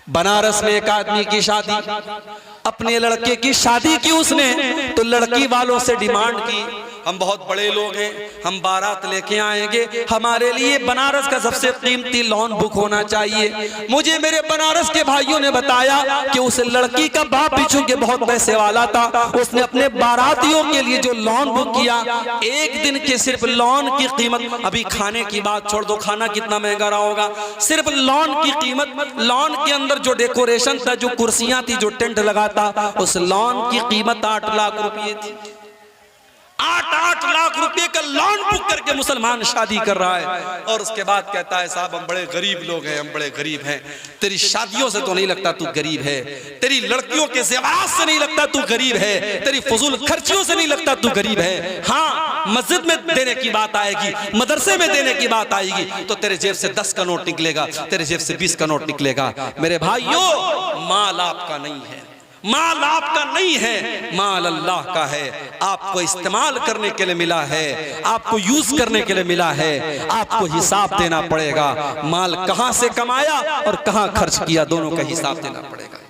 बनारस में एक आदमी की शादी, अपने लड़के की शादी की उसने, तो लड़की वालों से डिमांड की, हम बहुत बड़े लोग हैं, हम बारात लेके आएंगे, हमारे लिए बनारस का सबसे कीमती लॉन बुक होना चाहिए। मुझे मेरे बनारस के भाइयों ने बताया कि उस लड़की का बाप भी चूंकि बहुत पैसे वाला था, उसने अपने बारातियों के लिए जो लॉन बुक किया, एक दिन के सिर्फ लॉन की कीमत, अभी खाने की बात छोड़ दो, खाना कितना महंगा रहा होगा, सिर्फ लॉन की कीमत, लॉन के अंदर जो डेकोरेशन था, जो कुर्सियां थी, जो टेंट लगा था, उस लॉन की कीमत 8 लाख रुपए थी। 8 लाख रुपए का लॉन बुक करके मुसलमान शादी कर रहा है, और उसके बाद कहता है साहब हम बड़े गरीब लोग हैं, हम बड़े गरीब हैं। तेरी शादियों से तो नहीं लगता तू गरीब है, तेरी लड़कियों के ज़ेवरात से नहीं लगता तू गरीब है, तेरी फजूल खर्चियों से नहीं लगता तू गरीब है। हाँ, मस्जिद में देने की बात आएगी, मदरसे में देने की बात आएगी तो तेरे जेब से 10 का नोट निकलेगा, तेरे जेब से 20 का नोट निकलेगा। मेरे भाइयों, माल आपका नहीं है, माल आपका नहीं है, माल अल्लाह का है। आपको इस्तेमाल करने के लिए मिला है, आपको यूज करने के लिए मिला है, आपको हिसाब देना पड़ेगा। माल कहां से कमाया और कहां खर्च किया, दोनों का हिसाब देना पड़ेगा।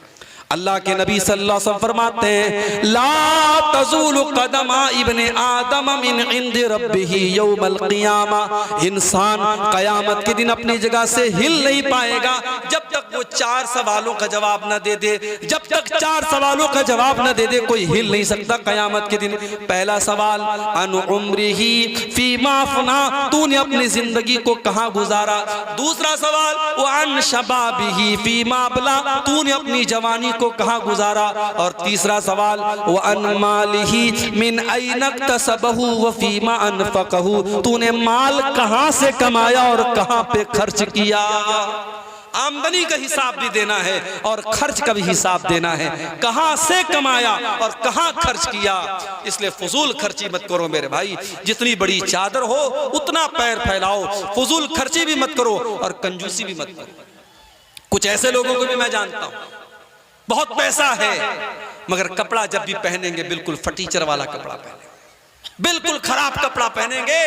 अल्लाह के नबी सल्लल्लाहु अलैहि वसल्लम फरमाते हैं, ला तज़ूलु क़दमा इब्ने आदम मिन इंदि रब्बिही यौमल क़ियामा। इंसान क़यामत के दिन अपनी जगह से हिल नहीं पाएगा जब तक वो 4 सवालों का जवाब न दे दे। जब तक 4 सवालों का जवाब न दे दे कोई हिल नहीं सकता क़यामत के दिन। पहला सवाल, अन उम्रिही फ़ीमा अफ़ना, तूने अपनी जिंदगी को कहाँ गुजारा। दूसरा सवाल, व अन शबाबिही फ़ीमा अबला, तूने अपनी जवानी को कहां गुजारा। और तीसरा सवाल, व अन मालिही मिन ऐन इक्तसबहु व फीमा अनफकहु, तूने माल कहां से कमाया और कहां पे खर्च किया। आमदनी का हिसाब भी देना है और खर्च का भी हिसाब देना है, कहां से कमाया और कहां खर्च किया। इसलिए फजूल खर्ची मत करो मेरे भाई, जितनी बड़ी चादर हो उतना पैर फैलाओ, फजूल खर्ची भी मत करो और कंजूसी भी मत करो। कुछ ऐसे लोगों को भी मैं जानता हूं, बहुत पैसा है मगर कपड़ा जब भी पहनेंगे बिल्कुल फटीचर वाला कपड़ा पहनेंगे, बिल्कुल खराब कपड़ा पहनेंगे।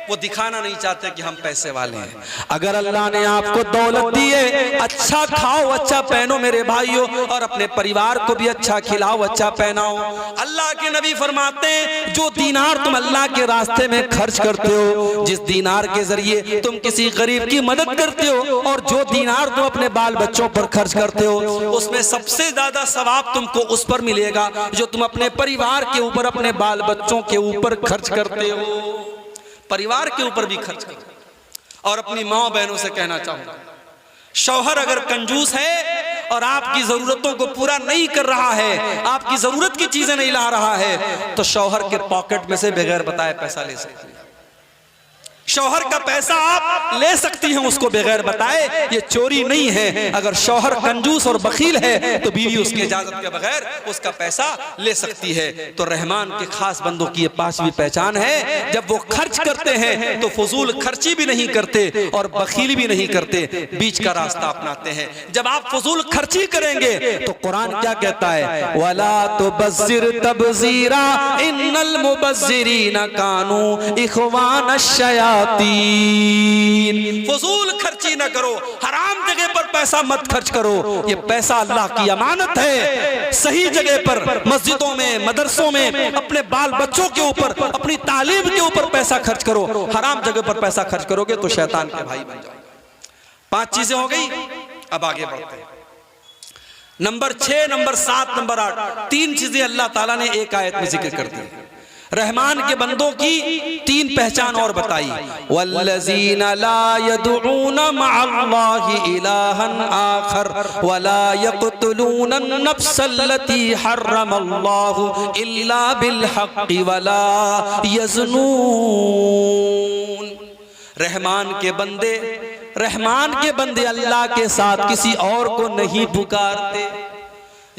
वो दिखाना नहीं चाहते कि हम पैसे वाले हैं। अगर अल्लाह ने आपको दौलत दी है, अच्छा खाओ, अच्छा पहनो मेरे भाइयों, और अपने परिवार को भी अच्छा खिलाओ, अच्छा पहनाओ। अल्लाह के नबी फरमाते हैं, जो दीनार तुम अल्लाह के रास्ते में खर्च करते हो, जिस दीनार के जरिए तुम किसी गरीब की मदद करते हो, और जो दीनार तुम अपने बाल बच्चों पर खर्च करते हो, उसमें सबसे ज्यादा सवाब तुमको उस पर मिलेगा जो तुम अपने परिवार के ऊपर, अपने बाल बच्चों के ऊपर खर्च करते हो। परिवार के ऊपर भी खर्च करो। और अपनी माँ बहनों से कहना चाहूंगा, शौहर अगर कंजूस है और आपकी जरूरतों को पूरा नहीं कर रहा है, आपकी जरूरत की चीजें नहीं ला रहा है, तो शौहर के पॉकेट में से बगैर बताए पैसा ले सकती है। शौहर का पैसा आप ले सकती हैं उसको बगैर बताए, ये चोरी नहीं है। अगर शौहर कंजूस और बखील है तो बीवी उसकी इजाजत के बगैर उसका पैसा ले सकती है। तो रहमान के खास बंदों की ये पांचवी पहचान है, जब वो खर्च करते हैं तो फजूल खर्ची भी नहीं करते और बखीली भी नहीं करते, बीच का रास्ता अपनाते हैं। जब आप फजूल खर्ची करेंगे तो कुरान क्या कहता है, वला तुबज़िर तबज़ीरा इन्नल मुबज़्ज़िरीना कानू इख़वान अश-शयातीन। फजूल खर्ची ना करो, हराम जगह पर पैसा मत खर्च करो। ये पैसा अल्लाह की अमानत है, सही जगह पर मस्जिदों में, मदरसों में, अपने बाल बच्चों के ऊपर, अपनी तालीम के ऊपर पैसा खर्च करो। हराम जगह पर पैसा खर्च करोगे तो शैतान के भाई बन जाओगे। 5 चीजें हो गई, अब आगे बढ़ते हैं। नंबर 6, नंबर 7, नंबर 8, 3 चीजें अल्लाह ताला ने एक आयत में जिक्र कर दी। रहमान के बंदों की 3 पहचान और बताई, वल्लज़ीना ला यदऊना मअल्लाहि इलाहन आखर वला यक़्तुलूना नफ्सल्लती हर्रमल्लाहु इल्ला बिलहक़्क़ि वला यज़नून। रहमान के बंदे अल्लाह के साथ किसी और को नहीं पुकारते।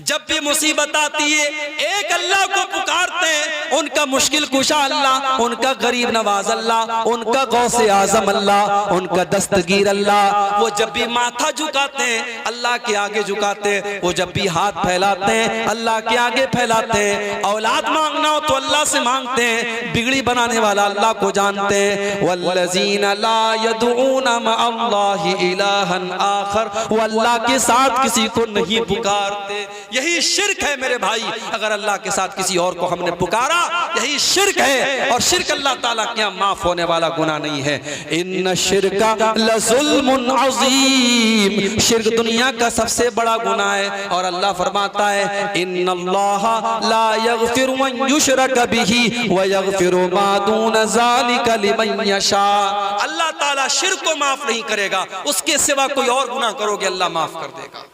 जब भी मुसीबत आती है एक अल्लाह को पुकारते हैं, उनका मुश्किल कुशा अल्लाह, उनका गरीब नवाज अल्लाह, उनका गौसे आजम अल्लाह, उनका दस्तगीर अल्लाह। वो जब भी माथा झुकाते हैं अल्लाह के आगे झुकाते हैं, वो जब भी हाथ फैलाते हैं अल्लाह के आगे फैलाते हैं। औलाद मांगना हो तो अल्लाह से मांगते हैं, बिगड़ी बनाने वाला अल्लाह को जानते हैं। वल्लज़ीना ला यदऊना मअल्लाहि इलाहन आखर, वो अल्लाह के साथ किसी को नहीं पुकारते। यही शिर्क है मेरे भाई, अगर अल्लाह के साथ किसी और को हमने पुकारा यही शिर्क है, और शिर्क अल्लाह ताला के यहाँ माफ होने वाला गुनाह नहीं है। इन्न शिर्का लज़ुल्मुन अज़ीम, शिर्क दुनिया का सबसे बड़ा गुनाह है। और अल्लाह फरमाता है इन्नल्लाहा ला यग़फ़िरु अन युशरक बिही व यग़फ़िरु मा दून ज़ालिका लिमन यशा। अल्लाह ताला शिर्क को माफ नहीं करेगा, उसके सिवा कोई और गुनाह करोगे अल्लाह माफ कर देगा।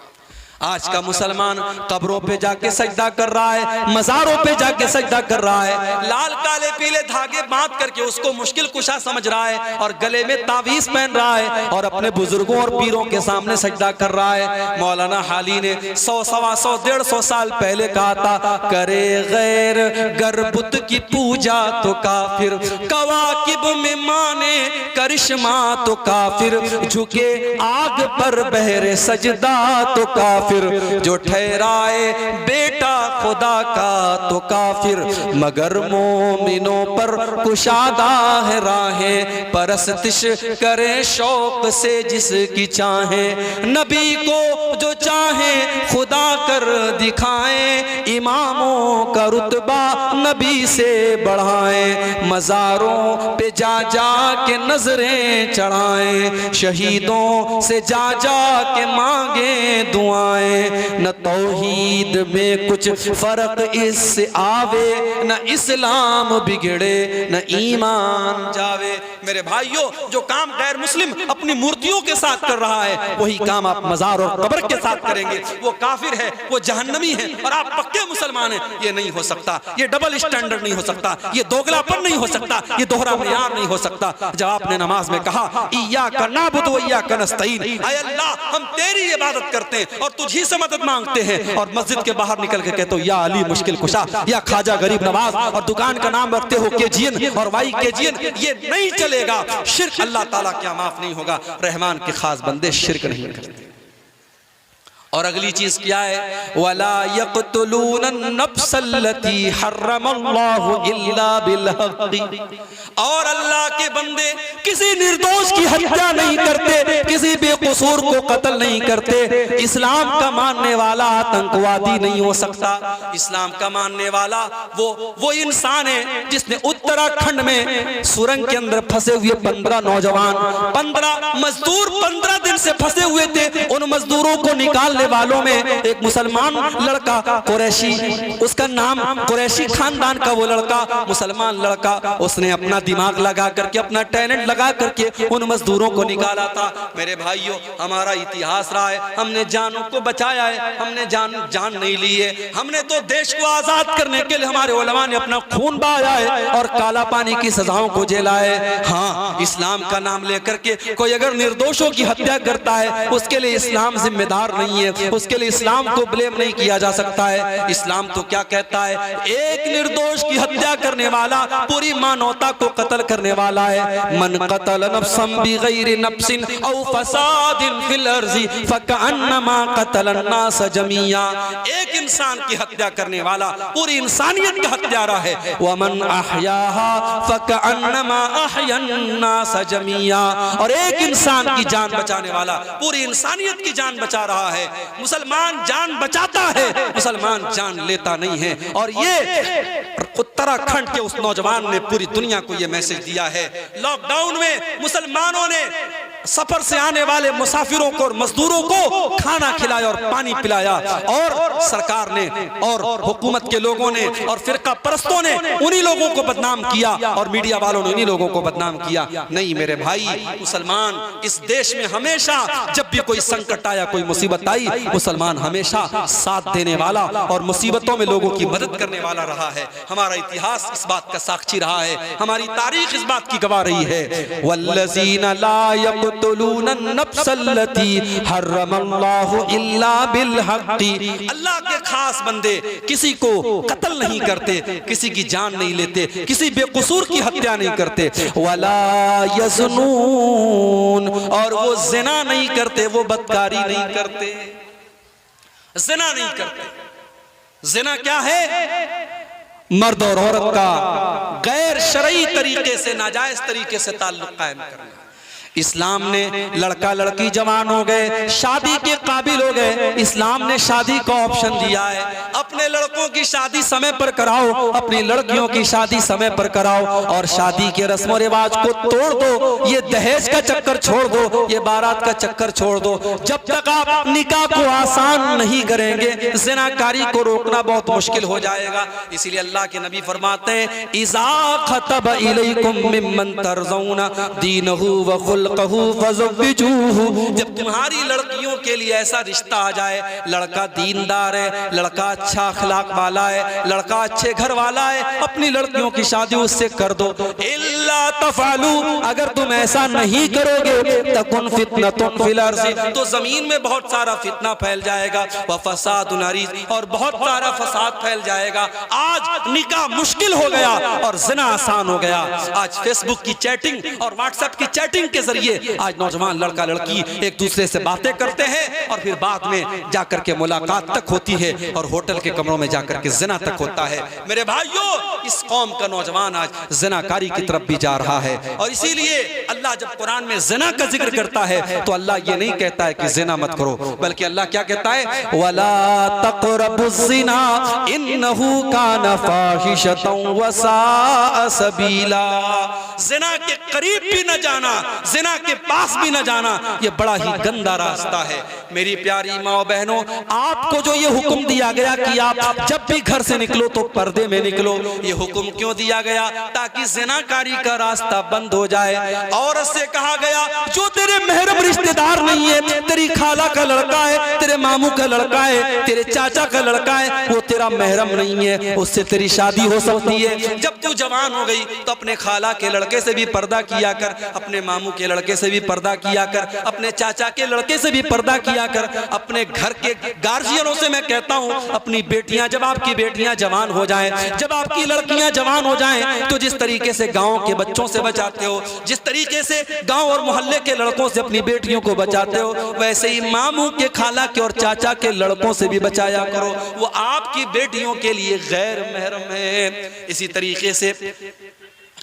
आज का मुसलमान कब्रों पे जाके सजदा कर रहा है, मज़ारों पे जाके सजदा कर रहा है, लाल काले पीले धागे बांध करके उसको मुश्किल कुशा समझ रहा है और गले में तावीज़ पहन रहा है और अपने बुजुर्गों और पीरों के सामने सजदा कर रहा है। मौलाना हाली ने 100, 125, 150 साल पहले कहा था, करे गैर गर्बुत की पूजा तो काफिर, कवाकिब में माने करिश्मा तो काफिर, झुके आग पर बहरे सजदा तो काफिर, जो ठहराए बेटा खुदा का तो काफिर, मगर मोमिनों पर कुशादा है राहें, परस्तिश करे शौक से जिसकी चाहे, नबी को जो चाहे खुदा कर दिखाए, इमामों का रुतबा नबी से बढ़ाएं, मज़ारों पे जा जा के नजरें चढ़ाएं, शहीदों से जा जा के मांगे दुआएं, न तौहीद में कुछ फर्क इससे आवे, न इस्लाम बिगड़े न ईमान जावे। मेरे भाइयों, जो काम गैर मुस्लिम अपनी मूर्तियों के साथ कर रहा है वही काम आप मजार और कब्र के साथ करेंगे, वो काफिर है, वो जहन्नमी है, और आप पक्के मुसलमान हैं। ये नहीं हो सकता, ये डबल स्टैंडर्ड नहीं हो सकता, ये दोगलापन नहीं हो सकता, ये दोहरा मेयार नहीं हो सकता। जब आपने नमाज में कहा इय्याका नअबुदु व इय्याका नस्तईन, ऐ अल्लाह हम तेरी इबादत करते हैं और तुझी से मदद मांगते हैं, और मस्जिद के बाहर निकल के कहते हो या अली मुश्किल कुशा, या खाजा गरीब नवाज, और दुकान का नाम रखते हो केजीएन और वाई केजीएन, ये नहीं चलेगा। शिर्क अल्लाह ताला क्या माफ नहीं होगा। रहमान के खास बंदे शिर्क नहीं करते। और अगली चीज क्या है, वला यक़्तुलून नफ्सल्लती हर्रमल्लाहु इल्ला बिलहक़्क़ि, और अल्लाह के बंदे किसी निर्दोष की हत्या नहीं करते, किसी बेकसूर को कत्ल नहीं करते। इस्लाम का मानने वाला आतंकवादी नहीं हो सकता। इस्लाम का मानने वाला वो इंसान है जिसने उत्तराखंड में सुरंग के अंदर फंसे हुए 15 नौजवान, 15 मजदूर 15 दिन से फंसे हुए थे, उन मजदूरों को निकाल वालों में एक मुसलमान लड़का कुरैशी, उसका नाम कुरैशी खानदान का वो लड़का, मुसलमान लड़का, उसने अपना दिमाग लगा करके, अपना टैलेंट लगा करके उन मजदूरों को निकाला था। मेरे भाइयों, हमारा इतिहास रहा है, हमने जानों को बचाया है, हमने जान नहीं ली है। हमने तो देश को आजाद करने के लिए हमारे उलमा ने अपना खून बहाया है और काला पानी की सजाओं को झेला है। हाँ, इस्लाम का नाम लेकर के कोई अगर निर्दोषों की हत्या करता है उसके लिए इस्लाम जिम्मेदार नहीं है, उसके लिए इस्लाम को ब्लेम नहीं किया जा सकता है। इस्लाम तो क्या कहता है, एक निर्दोष की हत्या करने वाला पूरी मानवता को कत्ल करने वाला है। मन कतल नफ्सन बिगैरि नफ्सिन औ फसादिन फिल अर्ज़ि फकअन्नमा कतल अन्नास जमीआ। एक इंसान की हत्या करने वाला पूरी इंसानियत का हत्यारा है। वमन अहयाहा फकअन्नमा अहया अन्नास जमीआ। और एक इंसान की जान बचाने वाला पूरी इंसानियत की जान बचा रहा है। मुसलमान जान बचाता है, मुसलमान जान लेता नहीं है। और ये उत्तराखंड के उस नौजवान ने पूरी दुनिया को यह मैसेज दिया है। लॉकडाउन में मुसलमानों ने सफर से आने वाले मुसाफिरों को और मजदूरों को खाना खिलाया और पानी पिलाया, और सरकार ने और हुकूमत के लोगों ने और फिरका परस्तों ने उन्हीं लोगों को बदनाम किया और मीडिया वालों ने उन्हीं लोगों को बदनाम किया। नहीं मेरे भाई, मुसलमान इस देश में हमेशा जब भी कोई संकट आया, कोई मुसीबत आई, मुसलमान हमेशा साथ देने वाला और मुसीबतों में लोगों की मदद करने वाला रहा है। हमारा इतिहास इस बात का साक्षी रहा है, हमारी तारीख इस बात की गवाह रही है। वल्लज़ीना ला यक़्तुलून नफ्सल्लती हर्रमल्लाहु इल्ला बिल हक़्क़ि। अल्लाह के खास बंदे किसी को कत्ल नहीं करते, किसी की जान नहीं लेते, किसी बेकसूर की हत्या नहीं करते। वला यज़नून, और वो ज़िना नहीं करते, वो बदकारी नहीं करते, ज़िना नहीं करते। ज़िना क्या है? मर्द और औरत का गैर शरई तरीके से, नाजायज तरीके से ताल्लुक कायम करना। इस्लाम ने लड़का लड़की जवान हो गए, शादी के काबिल हो गए, इस्लाम ने शादी का ऑप्शन दिया है। अपने लड़कों की शादी समय पर कराओ, अपनी लड़कियों की शादी समय पर कराओ, और शादी के रस्म रिवाज को तोड़ दो। ये दहेज का चक्कर छोड़ दो, ये बारात का चक्कर छोड़ दो। जब तक आप निकाह को आसान नहीं करेंगे, ज़िनाकारी को रोकना बहुत मुश्किल हो जाएगा। इसीलिए अल्लाह के नबी फरमाते हैं, इज़ा खतब इलैकुम मिम्मन तर्ज़ौना दीनहु व जब तुम्हारी लड़कियों के लिए ऐसा रिश्ता आ जाए, लड़का दीनदार है, लड़का अच्छा अखलाक वाला है, लड़का अच्छे घर वाला है, अपनी लड़कियों की शादी उससे कर दो। इल्ला तफअलू, अगर तुम ऐसा नहीं करोगे, तकुन फितनतुन फिल अर्ज़ि, तो जमीन में बहुत सारा फितना फैल जाएगा, व फसादुन अरीज़, और बहुत सारा फसाद फैल जाएगा। आज निकाह मुश्किल हो गया और ज़िना आसान हो गया। आज फेसबुक की चैटिंग और व्हाट्सएप की चैटिंग के जरिए आज नौजवान लड़का लड़की एक दूसरे से बातें करते हैं और फिर बाद में जाकर के मुलाकात तक होती है और होटल के कमरों में जाकर के ज़िना तक होता है। मेरे भाइयों, इस कौम का नौजवान आज ज़िनाकारी की तरफ भी जा रहा है। और इसीलिए अल्लाह जब कुरान में ज़िना का जिक्र करता है तो अल्लाह ये नहीं कहता है कि ज़िना मत करो, बल्कि अल्लाह क्या कहता है, वला तक़रबुज़्ज़िना इन्नहु काना फ़ाहिशतन व साअ सबीला। ज़िना के करीब भी न जाना, ज़िना के पास भी न जाना, ये बड़ा ही गंदा रास्ता है। मेरी प्यारी माँ बहनों, आपको जो ये हुक्म दिया गया कि आप जब भी घर से निकलो तो पर्दे में निकलो, ये हुक्म क्यों दिया गया? ताकि ज़िनाकारी का रास्ता बंद हो जाए। औरत से कहा गया जो तेरे महरम रिश्तेदार नहीं है, तेरी खाला का लड़का है, तेरे मामू का लड़का है, तेरे चाचा का लड़का है, वो तेरा महरम नहीं है, उससे तेरी शादी हो सकती है। जब तू जवान हो गई तो अपने खाला के लड़के से भी पर्दा किया कर, अपने मामू के लड़के से भी पर्दा किया कर, अपने चाचा के लड़के से भी पर्दा किया कर। अपने घर के गार्जियनों से मैं कहता हूं, अपनी बेटियां, जब आपकी बेटियां जवान हो जाएं, जब आपकी लड़कियां जवान हो जाएं, तो जिस तरीके से गांव के बच्चों से बचाते हो, जिस तरीके से गांव और मोहल्ले के लड़कों से अपनी बेटियों को बचाते हो, वैसे ही मामू के, खाला के और चाचा के लड़कों से भी बचाया करो। वो आपकी बेटियों के लिए गैर महरम है। इसी तरीके से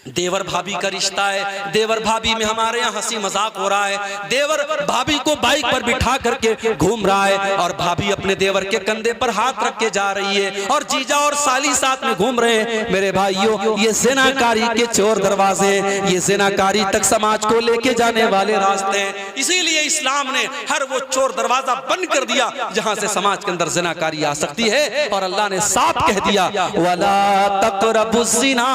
देवर भाभी का रिश्ता है। देवर भाभी में हमारे यहाँ हंसी मजाक हो रहा है। देवर भाभी को बाइक पर बिठा करके घूम रहा है और भाभी अपने देवर के कंधे पर हाथ रख के जा रही है और जीजा और साली साथ में घूम रहे हैं। मेरे भाइयों, ये ज़िनाकारी के चोर दरवाजे, ये ज़िनाकारी तक समाज को लेके जाने वाले रास्ते हैं। इसीलिए इस्लाम ने हर वो चोर दरवाजा बंद कर दिया जहां से समाज के अंदर ज़िनाकारी आ सकती है। और अल्लाह ने साफ कह दिया, वला तक़रबुज़्ज़िना,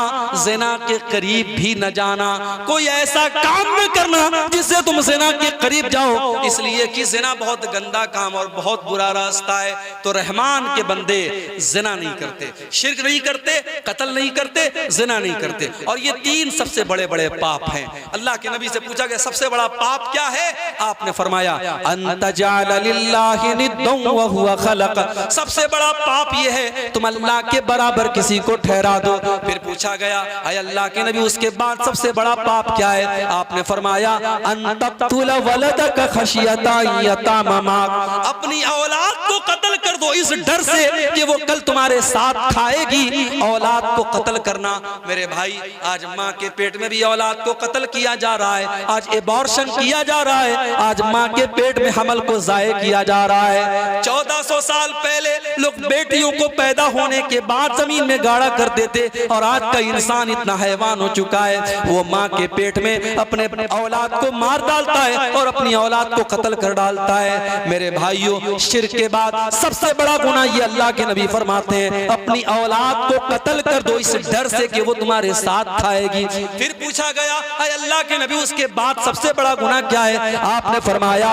ज़िना के करीब भी न जाना, कोई ऐसा काम न करना जिससे तुम ज़िना के करीब जाओ, इसलिए कि ज़िना बहुत गंदा काम और बहुत बुरा रास्ता है। तो रहमान के बंदे ज़िना नहीं करते, शिर्क नहीं करते, कत्ल नहीं करते, ज़िना नहीं करते। और ये तीन सबसे बड़े बड़े पाप हैं। अल्लाह के नबी से पूछा गया सबसे बड़ा पाप क्या है? आपने फरमाया अंतजाल लिल्लाहि निद्दन व हुवा खलक, सबसे बड़ा पाप ये है तुम अल्लाह के बराबर किसी को ठहरा दो। फिर पूछा गया अय अल्लाह के नबी उसके बाद सबसे बड़ा पाप क्या है? आपने फरमाया अंतक़तुल वलदक खशियता यतामा, अपनी औलाद को कत्ल कर दो इस डर से कि वो कल तुम्हारे साथ खाएगी। औलाद को कत्ल करना मेरे भाई, आज माँ के पेट में भी औलाद को कत्ल किया जा रहा है, आज एबॉर्शन किया जा रहा है, आज माँ के पेट में हमल को जाये किया जा रहा है। 1400 साल पहले लोग बेटियों को पैदा होने के बाद जमीन में गाड़ा कर देते, और आज का इंसान इतना हैवान हो चुका है वो माँ के पेट में अपने औलाद को मार डालता है और अपनी औलाद को कत्ल कर डालता है। मेरे भाइयों, शिर्क के बाद सबसे बड़ा गुनाह ये अल्लाह के नबी फरमाते हैं अपनी औलाद को कत्ल कर दो इस डर से कि वो तुम्हारे साथ खाएगी। फिर पूछा गया अल्लाह के नबी उसके बाद सबसे बड़ा गुनाह क्या है? आपने फरमाया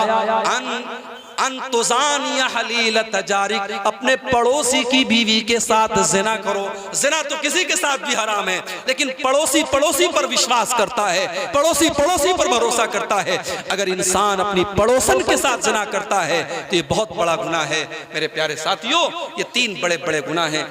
अंतुजानिया हलील तजारिक, अपने पड़ोसी की बीवी के साथ ज़िना करो। ज़िना तो किसी के साथ भी हराम है, लेकिन पड़ोसी पड़ोसी पर विश्वास करता है, पड़ोसी पड़ोसी पर भरोसा करता है। अगर इंसान अपनी पड़ोसन के साथ ज़िना करता है तो ये बहुत बड़ा गुनाह है। मेरे प्यारे साथियों, ये तीन बड़े बड़े गुनाह हैं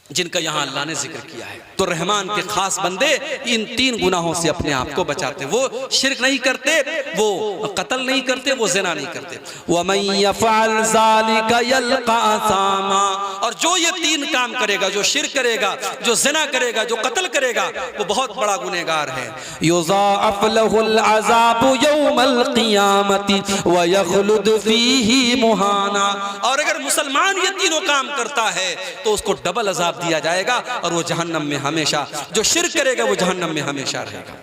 जिनका यहाँ अल्लाह ने जिक्र किया है। तो रहमान के खास बंदे इन तीन गुनाहों से अपने आप को बचाते। वो शिर्क नहीं करते, वो कत्ल नहीं करते, वो ज़िना नहीं करते। वमन यफ़अल ज़ालिका यल्क़ा असामा, और जो ये तीन काम करेगा, जो शिर्क करेगा, जो ज़िना करेगा, जो कत्ल करेगा, वो बहुत बड़ा गुनहगार है। युज़ाअफ़ लहुल अज़ाबु यौमल क़ियामति व यख़लुद फ़ीही मुहाना, और अगर मुसलमान ये तीनों काम करता है तो उसको डबल अज़ाब दिया जाएगा और वो जहन्नम में हमेशा, जो शिर्क करेगा वो जहन्नम में हमेशा रहेगा।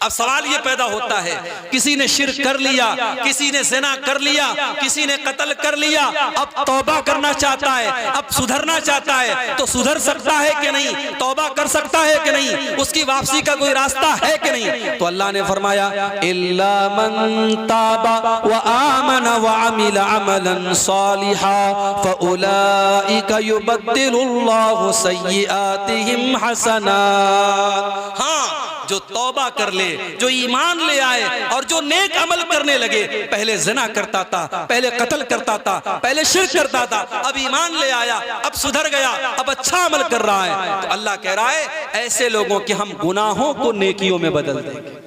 अब सवाल ये पैदा होता है, किसी ने शिर्क कर लिया, किसी ने ज़िना कर लिया, किसी ने कत्ल कर लिया, अब तौबा करना चाहता है, अब सुधरना चाहता है, तो सुधर सकता है कि नहीं? तौबा कर सकता है कि नहीं? उसकी वापसी का कोई रास्ता है कि नहीं? तो अल्लाह ने फरमाया इल्ला मन ताबा व आमन व अमिल अमलन सालिहा फउलाइका युबद्दिलुल्लाहु सय्यिआतिहिम हसनात। हाँ, जो तौबा कर ले, जो ईमान ले आए और जो नेक अमल करने लगे, पहले ज़िना करता था, पहले कत्ल करता था, पहले शिर्क करता था, अब ईमान ले आया, अब सुधर गया, अब अच्छा अमल कर रहा है, तो अल्लाह कह रहा है ऐसे लोगों के हम गुनाहों को नेकियों में बदल देंगे,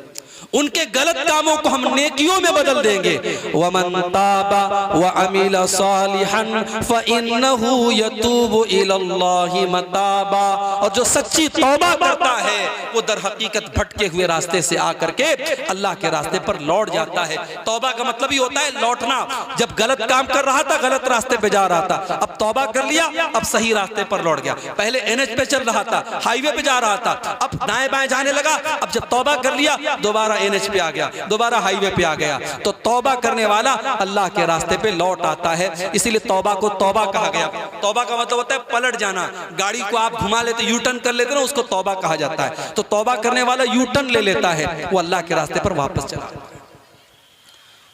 उनके गलत कामों को हम नेकियों में बदल देंगे। वमन ताबा व अमिल सालिहन फइन्नहु यतूबु इलल्लाहि मताबा, और जो सच्ची तौबा करता है वो दर हकीकत भटके हुए रास्ते से आकर के अल्लाह के रास्ते पर लौट जाता है। तौबा का मतलब ही होता है लौटना। जब गलत काम कर रहा था, गलत रास्ते पे जा रहा था, अब तौबा कर लिया, अब सही रास्ते पर लौट गया। पहले एनएच पे चल रहा था, हाईवे पे जा रहा था, अब दाएं बाएं जाने लगा, अब जब तौबा कर लिया दोबारा एनएच पे आ गया, दोबारा हाईवे पे आ गया। तो तौबा करने वाला अल्लाह के रास्ते पे लौट आता है, इसीलिए तौबा को तौबा कहा गया। तौबा का मतलब होता है पलट जाना। गाड़ी को आप घुमा लेते, यू टर्न कर लेते ना, उसको तौबा कहा जाता है। तो तौबा करने वाला यू टर्न ले लेता है, वो अल्लाह के रास्ते पर वापस चला जाता है।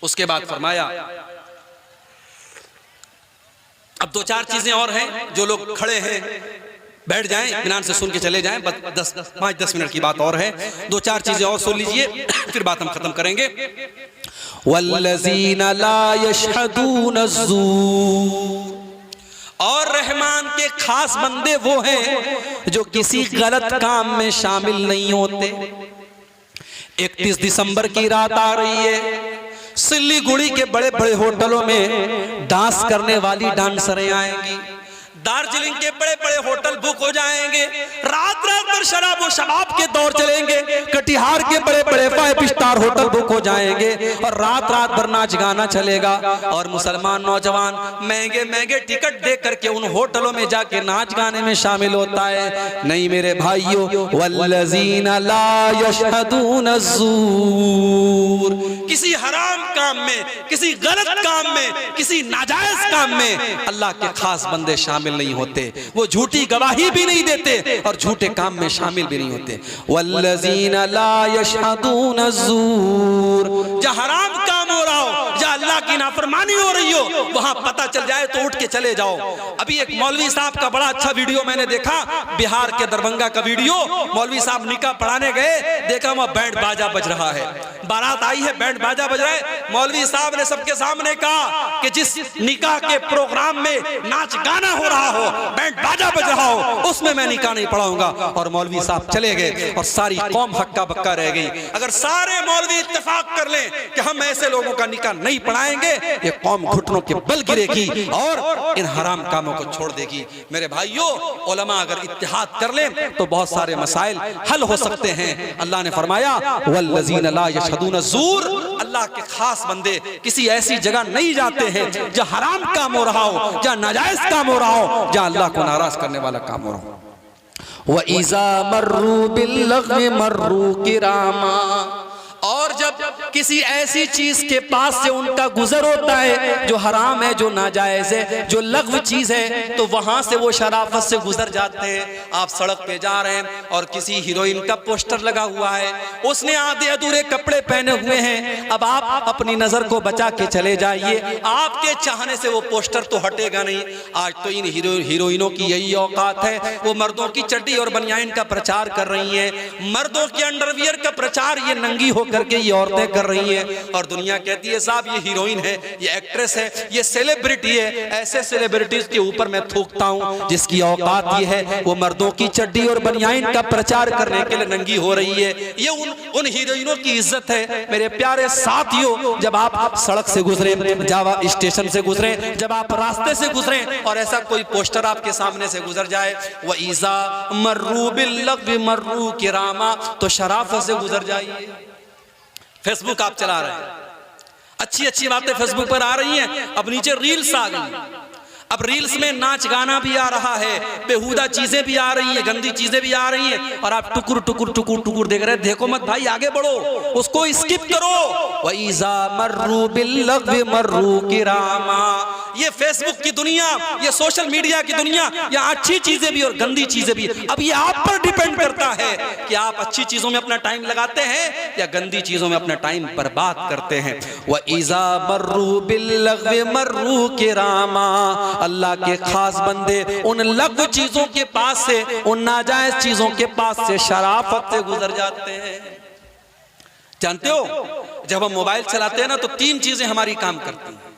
उसके बाद फरमाया अब दो चार चीजें और हैं, जो लोग खड़े हैं बैठ जाएं, इत्मीनान से सुन के चले जाएं, बस 5-10 मिनट की बात और है, दो चार चीजें और सुन लीजिए, फिर बात हम खत्म करेंगे। वल्लज़ीना ला यशहदून अज़्ज़ूर, और रहमान के खास बंदे वो हैं जो किसी गलत काम में शामिल नहीं होते। 31 दिसंबर की रात आ रही है, सिल्लीगुड़ी के बड़े बड़े होटलों में डांस करने वाली डांसरें आएंगी, दार्जिलिंग के बड़े बड़े होटल बुक हो जाएंगे, रात रात भर शराब और शबाब के दौर चलेंगे, कटिहार के बड़े बड़े 5 स्टार होटल बुक हो जाएंगे और रात रात भर नाच गाना चलेगा। और मुसलमान नौजवान महंगे महंगे टिकट दे करके उन होटलों में जाके नाच गाने में शामिल होता है। नहीं मेरे भाइयों, वल्लज़ीना ला यशहदून अज़्ज़ूर, किसी हराम काम में, किसी गलत काम में, किसी नाजायज काम में अल्लाह के खास बंदे शामिल शामिल नहीं होते, वो झूठी गवाही भी नहीं देते और झूठे काम में शामिल भी नहीं होते। वल्लज़ीना ला यशहदून ज़ूर, जहाँ हराम काम हो रहा हो, जहाँ अल्लाह की नाफरमानी हो रही हो, वहां पता चल जाए तो उठ के चले जाओ। अभी एक मौलवी साहब का बड़ा अच्छा वीडियो मैंने देखा, बिहार के दरभंगा का वीडियो। मौलवी साहब निकाह पढ़ाने गए, देखा वहां बैंड बाजा बज रहा है, बारात आई है, बैंड बाजा बज रहा है। मौलवी साहब ने सबके सामने कहा कि जिस निकाह के प्रोग्राम में नाच गाना हो रहा हो, बैंड बाजा बज रहा हो, उसमें मैं निकाह नहीं पढ़ाऊंगा। और मौलवी साहब चले गए और सारी कौम हक्का बक्का रह गई। अगर सारे मौलवी इत्तेफाक कर लें कि हम ऐसे लोगों का निकाह नहीं पढ़ाएंगे, ये कौम घुटनों के बल गिरेगी और इन हराम कामों को छोड़ देगी। मेरे भाइयों, उलमा अगर इत्तेहाद कर लें तो बहुत सारे मसाइल हल हो सकते हैं। अल्लाह ने फरमाया वल्लज़ीना ला यशहदून ज़ूर, अल्लाह के खास बंदे किसी ऐसी जगह नहीं जाते हैं जहाँ हराम काम हो रहा हो, जहाँ नाजायज काम हो रहा हो, जहाँ अल्लाह को नाराज करने वाला काम हो रहा हो। व इज़ा मर्रू बिल्लग़्वी मर्रू किरामा, और जब किसी ऐसी चीज के पास से उनका गुजर होता है जो हराम है, जो नाजायज है, जो लग़्व चीज है, तो वहां से वो शराफत से गुजर जाते हैं। आप सड़क पे जा रहे हैं और किसी हीरोइन का पोस्टर लगा हुआ है, उसने आधे अधूरे कपड़े पहने हुए हैं। अब आप अपनी नजर को बचा के चले जाइए, आपके चाहने से वो पोस्टर तो हटेगा नहीं। आज तो इन हीरोइनों की यही औकात है, वो मर्दों की चड्डी और बनियान का प्रचार कर रही है, मर्दों के अंडरवियर का प्रचार ये नंगी करके ये औरतें कर रही हैं। और दुनिया कहती है साहब ये हीरोइन है, ये एक्ट्रेस है, ये सेलिब्रिटी है। ऐसे सेलिब्रिटीज के ऊपर मैं थूकता हूं जिसकी औकात ये है वो मर्दों की चड्डी और बनियान का प्रचार करने के लिए नंगी हो रही है। ये उन हीरोइनों की इज्जत है। मेरे प्यारे साथियों, जब आप सड़क से गुजरे, जब आप स्टेशन से गुजरे, जब आप रास्ते से गुजरे और ऐसा कोई पोस्टर आपके सामने से गुजर जाए, व इज़ा मर्रू बिल्लग़्वी मर्रू किरामा, तो शराफत से गुजर जाइए। फेसबुक आप चला रहे हैं, अच्छी अच्छी बातें फेसबुक पर आ रही हैं, अब नीचे रील्स आ गई। अब रील्स में नाच गाना भी आ रहा है, बेहुदा चीजें भी आ रही हैं, गंदी चीजें भी आ रही हैं, और आप टुकुर टुकुर टुकुर टुकुर देख रहे हैं। देखो मत भाई, आगे बढ़ो, उसको स्किप करो। वइज़ा मर्रू बिल्लग़्वी मर्रू किरामा, ये फेसबुक की दुनिया, ये सोशल मीडिया की दुनिया, यहाँ अच्छी चीजें भी और गंदी चीजें भी। अब ये आप पर डिपेंड करता है कि आप अच्छी चीजों में अपना टाइम लगाते हैं या गंदी चीजों में अपना टाइम बर्बाद करते हैं। वइज़ा मर्रू बिल्लग़्वी मर्रू किरामा, अल्लाह के खास बंदे उन लग़्व चीजों के पास से, उन नाजायज चीजों के पास से शराफत से गुजर जाते हैं। जानते हो, जब हम मोबाइल चलाते हैं ना तो तीन चीजें हमारी काम करती हैं।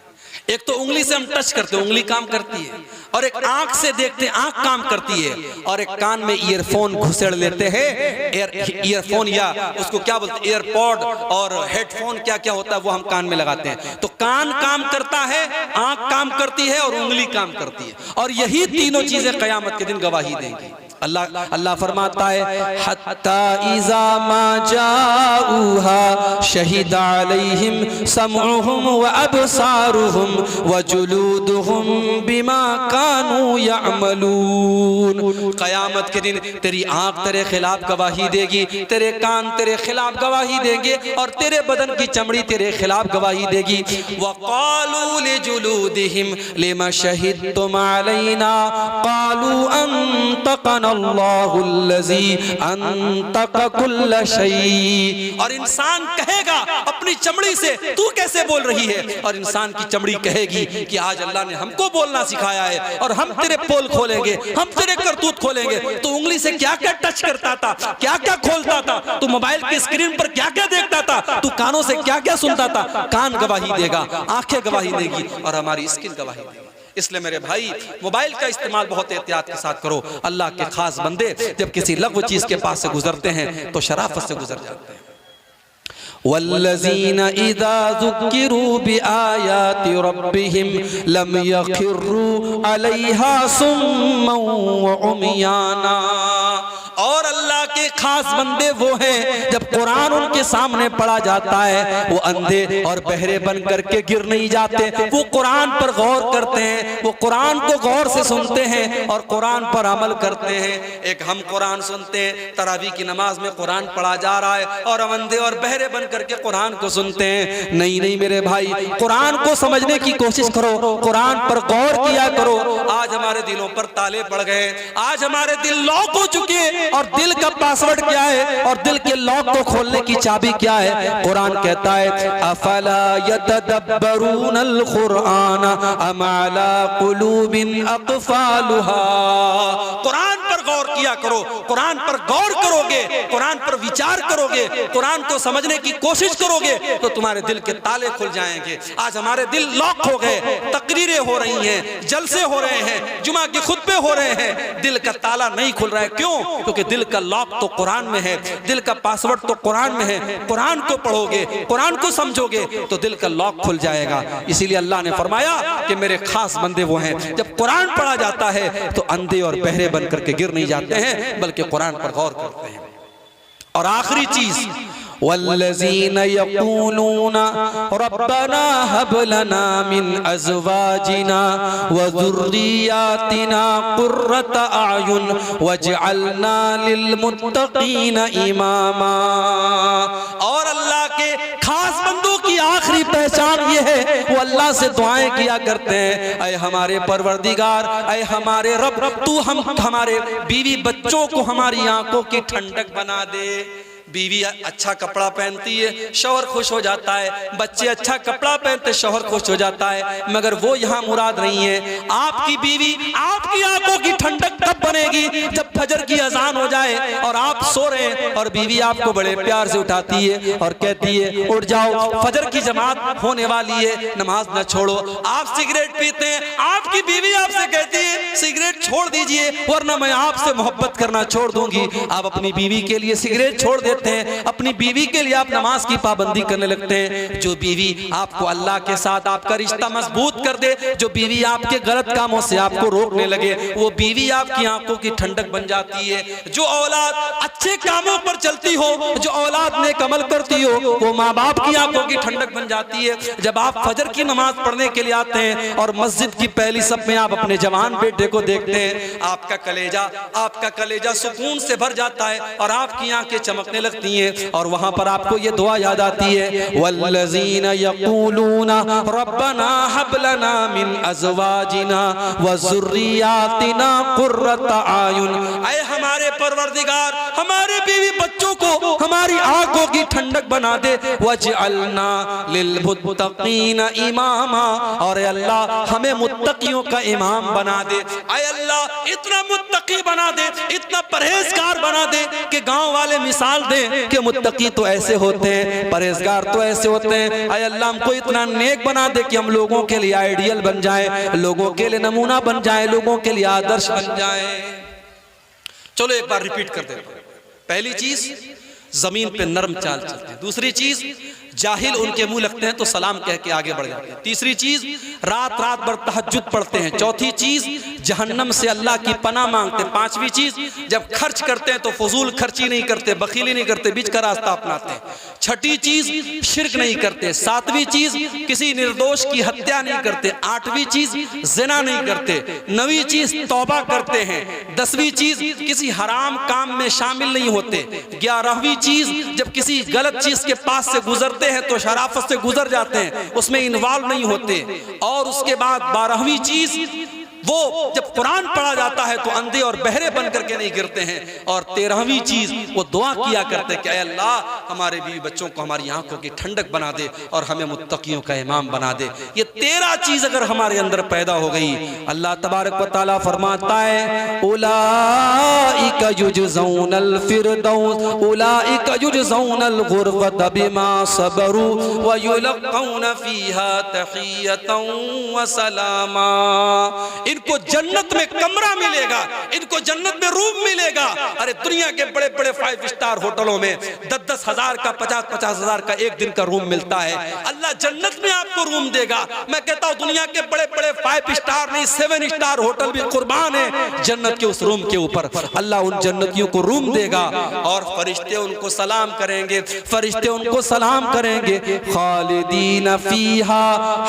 एक तो उंगली से हम टच करते हैं, उंगली काम करती है, और एक आंख से देखते हैं, आंख काम करती है, और एक कान में ईयरफोन घुसेड़ लेते हैं। ईयरफोन या उसको क्या बोलते हैं, एयरपॉड और हेडफोन, क्या क्या होता है वो हम कान में लगाते हैं। तो कान काम करता है, आंख काम करती है और उंगली काम करती है, और यही तीनों चीजें क़यामत के दिन गवाही देंगी। अल्लाह फरमाता है हत्ता इज़ा मा जाऊहा शहीद अलैहिम समउहुम व अबसारुहुम व जुलूदुहुम बिमा कानू यअमलून। क़यामत के दिन तेरी आंख तेरे खिलाफ गवाही देगी, तेरे कान तेरे खिलाफ गवाही देंगे, और तेरे बदन की चमड़ी तेरे खिलाफ गवाही देगी। व क़ालू लिजुलूदिहिम लिमा शहिदतुम अलैना क़ालू अंतक़ना अल्लाहुल्लज़ी अंतक़ कुल्ल शै। और इंसान कहेगा अपनी चमड़ी से तू कैसे बोल रही है, और इंसान की चमड़ी कहेगी कि आज अल्लाह ने हमको बोलना सिखाया है और हम तेरे पोल खोलेंगे, हम तेरे करतूत खोलेंगे। तू उंगली से क्या क्या टच करता था, क्या क्या खोलता था, तू मोबाइल की स्क्रीन पर क्या क्या देखता था, तू कानों से क्या क्या सुनता था। कान गवाही देगा, आंखें गवाही देगी, और हमारी स्किन गवाही देगी। इसलिए मेरे भाई, मोबाइल का इस्तेमाल बहुत एहतियात के साथ करो। अल्लाह के खास बंदे जब किसी लग़्व चीज के पास से गुजरते हैं तो शराफत से गुजर जाते हैं। वल्लज़ीना इज़ा ज़ुक्किरू बिआयाति रब्बिहिम लम यख़िर्रू अलैहा सुम्मन व उम्याना। और अल्लाह के खास बंदे वो हैं जब कुरान उनके सामने पढ़ा जाता है वो अंधे और बहरे बन करके गिर नहीं जाते, वो कुरान पर गौर करते हैं, वो कुरान को गौर से सुनते हैं और कुरान पर अमल करते हैं। एक हम कुरान सुनते हैं, तरावी की नमाज में कुरान पढ़ा जा रहा है और हम अंधे और बहरे बन करके कुरान को सुनते हैं। नहीं नहीं मेरे भाई, कुरान को समझने की कोशिश करो, कुरान पर गौर किया करो। आज हमारे दिलों पर ताले पड़ गए, आज हमारे दिल लॉक हो चुके हैं और दिल का पासवर्ड क्या है और दिल के लॉक को खोलने की चाबी क्या है? कुरान कहता है अफला यतदब्बरूनल कुरान अम अला कुलूबिन अक़फ़ालुहा। कुरान पर गौर किया करो, कुरान पर गौर करोगे, कुरान पर विचार करोगे, कुरान को समझने की कोशिश करोगे तो तुम्हारे दिल के ताले खुल जाएंगे। आज हमारे दिल लॉक हो गए, तकरीरें हो रही हैं, जलसे हो रहे हैं, जुमा के खुतबे हो रहे हैं, दिल का ताला नहीं खुल रहा है। क्यों? क्योंकि दिल का लॉक तो कुरान में है, दिल का पासवर्ड तो कुरान में है। कुरान को पढ़ोगे, कुरान को समझोगे तो दिल का लॉक खुल जाएगा। इसीलिए अल्लाह ने फरमाया कि मेरे खास बंदे वो हैं जब कुरान पढ़ा जाता है तो अंधे और बहरे बन करके गिर नहीं जाते हैं बल्कि कुरान पर गौर करते हैं। और आखिरी चीज वल्लज़ीना यक़ूलूना रब्बना हब लना मिन अज़वाजिना व ज़ुर्रिय्यातिना क़ुर्रत अयुन वजअलना लिलमुत्तक़ीना इमामा। और अल्लाह के खास बंदों की आखिरी पहचान ये है, वो अल्लाह से दुआएं किया करते हैं, ऐ हमारे परवरदिगार, ऐ हमारे रब, तू हमारे बीवी बच्चों को हमारी आंखों की ठंडक बना दे। बीवी अच्छा कपड़ा पहनती है, शौहर खुश हो जाता है, बच्चे अच्छा कपड़ा पहनते, शौहर खुश हो जाता है, मगर वो यहाँ मुराद नहीं है। आपकी बीवी आपकी आंखों की ठंडक तब बनेगी जब फजर की अजान हो जाए और आप सो रहे हैं और बीवी आपको बड़े प्यार से उठाती है और कहती है उठ जाओ, फजर की जमात होने वाली है, नमाज न छोड़ो। आप सिगरेट पीते हैं, आपकी बीवी आपसे कहती है सिगरेट छोड़ दीजिए वरना मैं आपसे मोहब्बत करना छोड़ दूंगी। आप अपनी बीवी के लिए सिगरेट छोड़ देते हैं, अपनी बीवी के लिए आप नमाज की पाबंदी करने लगते हैं। जो बीवी आपको अल्लाह के साथ आपका रिश्ता मजबूत कर दे, जो बीवी आपके गलत कामों से आपको रोकने लगे, वो बीवी आपकी आंखों की ठंडक बन जाती है। जो औलाद अच्छे कामों पर चलती हो, जो औलाद नेक अमल करती हो, वो माँ बाप की आंखों की ठंडक बन जाती है। जब आप फजर की नमाज पढ़ने के लिए आते हैं और मस्जिद की पहली सफ में आप अपने जवान बेटे को देखते हैं, आपका कलेजा सुकून से भर जाता है और आपकी आंखें चमकने लगती हैं और वहां पर आपको ये दुआ याद आती है वल्लज़ीना यक़ूलूना रब्बना हब लना मिन अज़वाजिना व ज़ुर्रिय्यातिना क़ुर्रत अयुन। ऐ हमारे परवरदिगार, हमारे बीवी बच्चों को हमारी आंखों की ठंडक बना दे, वजअलना लिलमुत्तक़ीना इमामा, और अल्लाह हमें मुत्तकियों का इमाम बना दे। ऐ अल्लाह इतना मुत्तकी बना दे, इतना परहेजगार बना दे कि गांव वाले मिसाल दें कि मुत्तकी तो ऐसे होते हैं, परहेजगार तो ऐसे होते हैं। ऐ अल्लाह हमको इतना नेक बना दे कि हम लोगों के लिए आइडियल बन जाए, लोगों के लिए नमूना बन जाए, लोगों के लिए आदर्श बन जाए। चलो एक बार रिपीट कर दे। पहली चीज जमीन पे नरम चाल चलते हैं, दूसरी चीज जाहिल उनके मुंह लगते हैं तो सलाम कह के आगे बढ़ जाते हैं, तीसरी चीज रात रात भर तहज्जुद पढ़ते हैं, चौथी चीज जहन्नम से अल्लाह की पनाह मांगते हैं, पांचवी चीज जब खर्च करते हैं तो फजूल खर्ची नहीं करते, बखीली नहीं करते, बीच का रास्ता अपनाते हैं, छठी चीज शिर्क नहीं करते, सातवीं चीज किसी निर्दोष की हत्या नहीं करते, आठवीं चीज जिना नहीं करते, नवीं चीज तौबा करते हैं, दसवीं चीज किसी हराम काम में शामिल नहीं होते, ग्यारहवीं चीज जब किसी गलत चीज के पास से गुजरते हैं तो शराफत से गुजर जाते हैं, उसमें इन्वॉल्व नहीं होते, और उसके बाद 12वीं चीज वो जब कुरान पढ़ा जाता है तो अंधे और बहरे बन करके नहीं गिरते हैं, और 13वीं चीज वो दुआ किया करते कि अल्लाह हमारे बीवी बच्चों को हमारी आंखों की ठंडक बना दे और हमें मुत्तकियों का इमाम बना दे। ये 13 चीज अगर हमारे अंदर पैदा हो गई, अल्लाह तबारक व तआला फरमाता है उलाइका युजज़ौनल फिरदौस उलाइका युजज़ौनल गुरफत बिमा सबरू व युलक़ौना फीहा तहियतन व सलामा। इनको जन्नत में कमरा मिलेगा, इनको जन्नत में रूम मिलेगा। अरे दुनिया के बड़े बड़े 5 स्टार होटलों में 10-10 हजार का, 50-50 हजार का एक दिन का रूम मिलता है। अल्लाह जन्नत में आपको रूम देगा। मैं कहता हूं दुनिया के बड़े बड़े 5 स्टार नहीं 7 स्टार होटल भी कुर्बान है जन्नत के उस रूम के ऊपर। अल्लाह उन जन्नतियों को रूम देगा और फरिश्ते उनको सलाम करेंगे, फरिश्ते उनको सलाम करेंगे। खालिदीन फीहा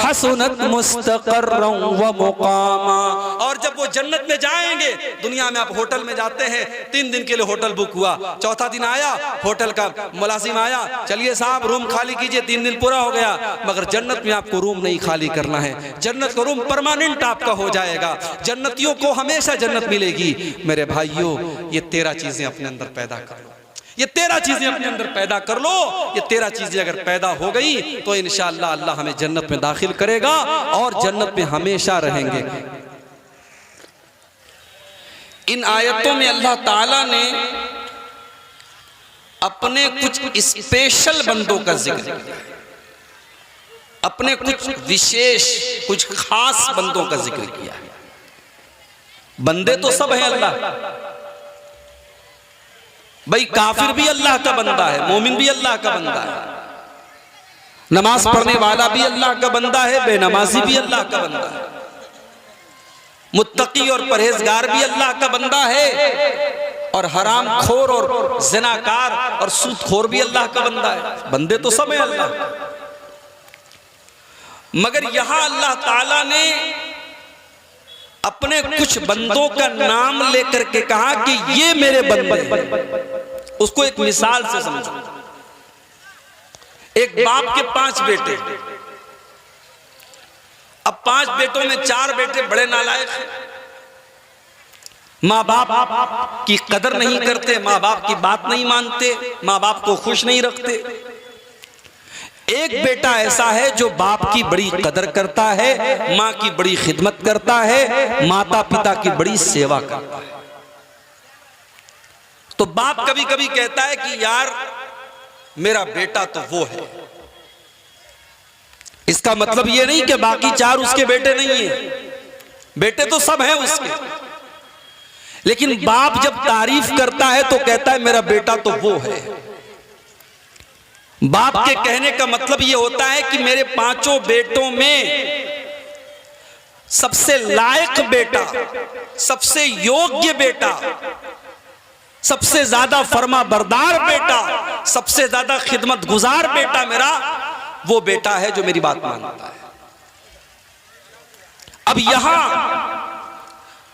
हसनत मुस्तक़र्रन व मुक़ामा। और जब वो जन्नत में जाएंगे, दुनिया में आप होटल में जाते हैं, 3 दिन के लिए होटल बुक हुआ, चौथा दिन आया होटल का मुलाजिम आया, चलिए साहब रूम खाली कीजिए, 3 दिन पूरा हो गया। मगर जन्नत में आपको रूम नहीं खाली करना है, जन्नत का रूम परमानेंट आपका हो जाएगा, जन्नतियों को हमेशा जन्नत मिलेगी। मेरे भाइयों, ये 13 चीजें अपने अंदर पैदा कर लो, ये 13 चीजें अपने अंदर पैदा कर लो। ये 13 चीजें अगर पैदा हो गई तो इंशाअल्लाह अल्लाह हमें जन्नत में दाखिल करेगा और जन्नत में हमेशा रहेंगे। इन आयतों में अल्लाह ताला ने अपने कुछ स्पेशल बंदों का जिक्र किया, अपने कुछ विशेष, कुछ खास बंदों का जिक्र किया। बंदे तो सब हैं अल्लाह भाई, काफिर भी अल्लाह का बंदा है, मोमिन भी अल्लाह का बंदा है, नमाज पढ़ने वाला भी अल्लाह का बंदा है, बेनमाजी भी अल्लाह का बंदा है, मुत्तकी और परहेजगार भी अल्लाह का बंदा है, और हराम खोर और ज़िनाकार और सूदखोर भी अल्लाह का बंदा है। बंदे तो सब हैं अल्लाह। मगर यहां अल्लाह ताला ने अपने कुछ बंदों का नाम लेकर के कहा कि ये मेरे बंदे हैं। उसको एक मिसाल से समझो। एक बाप के 5 बेटे, अब 5 बेटों में 4 बेटे बड़े नालायक हैं, माँ बाप की कदर नहीं करते, माँ बाप की बात नहीं मानते, माँ बाप को खुश नहीं रखते। एक बेटा ऐसा है जो बाप की बड़ी कदर करता है, माँ की बड़ी खिदमत करता है, माता पिता की बड़ी सेवा करता है। तो बाप कभी कभी कहता है कि यार मेरा बेटा तो वो है। इसका मतलब ये नहीं कि बाकी 4 उसके बेटे नहीं है, बेटे तो सब हैं उसके, लेकिन बाप जब तारीफ करता है तो कहता है मेरा बेटा तो वो है। बाप के कहने का मतलब यह होता है कि मेरे 5 बेटों में सबसे लायक बेटा, सबसे योग्य बेटा, सबसे ज्यादा फर्मा बरदार बेटा, सबसे ज्यादा खिदमत गुजार बेटा मेरा वो बेटा है जो मेरी बात मानता है। अब यहां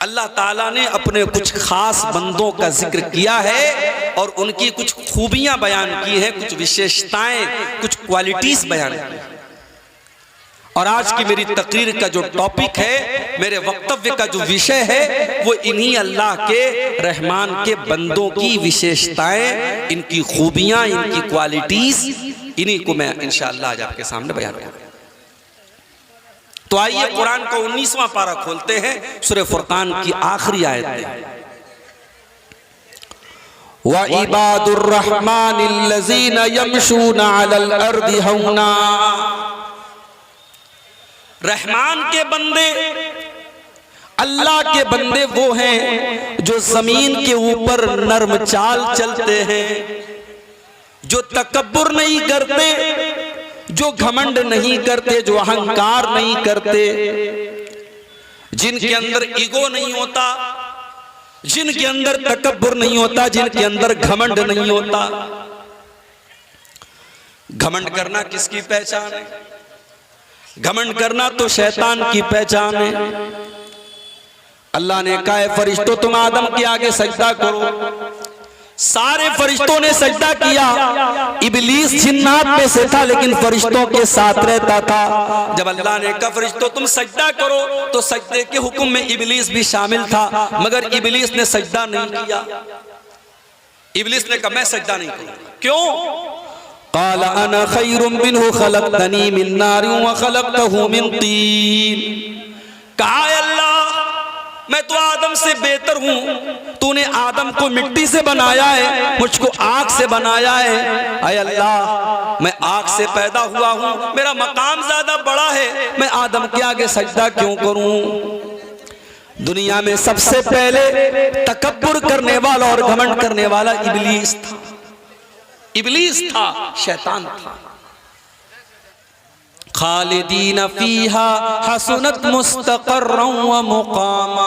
अल्लाह ताला ने अपने कुछ खास बंदों का जिक्र किया है और उनकी कुछ खूबियां बयान की हैं, कुछ विशेषताएं, कुछ क्वालिटीज बयान की। और आज की मेरी तकरीर का जो टॉपिक है, मेरे वक्तव्य का जो विषय है, वो इन्हीं अल्लाह के रहमान के बंदों की विशेषताएं, इनकी खूबियां, इनकी क्वालिटीज, इन्हीं को मैं इंशाअल्लाह आज आपके सामने बयान करूंगा। तो आइए कुरान का 19वां पारा खोलते हैं, सूरह फुरकान की आखिरी आयत है। व इबादुर रहमानिल्लज़ीना यमशूना अलल अर्दि हौना। रहमान के बंदे, अल्लाह के बंदे वो हैं जो जमीन के ऊपर नर्म चाल चलते हैं, जो तकब्बुर नहीं करते, जो घमंड नहीं करते, जो अहंकार नहीं करते, जिनके अंदर ईगो नहीं होता, जिनके अंदर तकब्बुर नहीं होता, जिनके अंदर घमंड नहीं होता। घमंड करना किसकी पहचान है? घमंड करना तो शैतान की पहचान है। अल्लाह ने कहा है फरिश्तों तुम आदम के आगे सजदा करो। सारे फरिश्तों ने सजदा किया। इबलीस जिन्नात में से था लेकिन फरिश्तों के साथ रहता था। जब अल्लाह ने कहा फरिश्तों तुम सजदा करो तो सजदे के हुक्म में इबलीस भी शामिल था, मगर इबलीस ने सजदा नहीं किया। इबलीस ने कहा मैं सजदा नहीं करूंगा। क्यों? क़ाल अना खैरुम मिन्हु खलक़तनी मिन नारिन व खलक़तहु मिन तीन। कहा अल्लाह मैं तो आदम से बेहतर हूं, तूने आदम को मिट्टी से बनाया है, मुझको आग से बनाया है। अय अल्लाह मैं आग से पैदा हुआ हूं, मेरा मकाम ज्यादा बड़ा है, मैं आदम के आगे सजदा क्यों करूं? दुनिया में सबसे पहले तकब्बुर करने वाला और घमंड करने वाला इब्लीस था। इब्लीस था, शैतान था। खालिदीन फीहा हसनत मुस्तक़र्रन व मुक़ामा,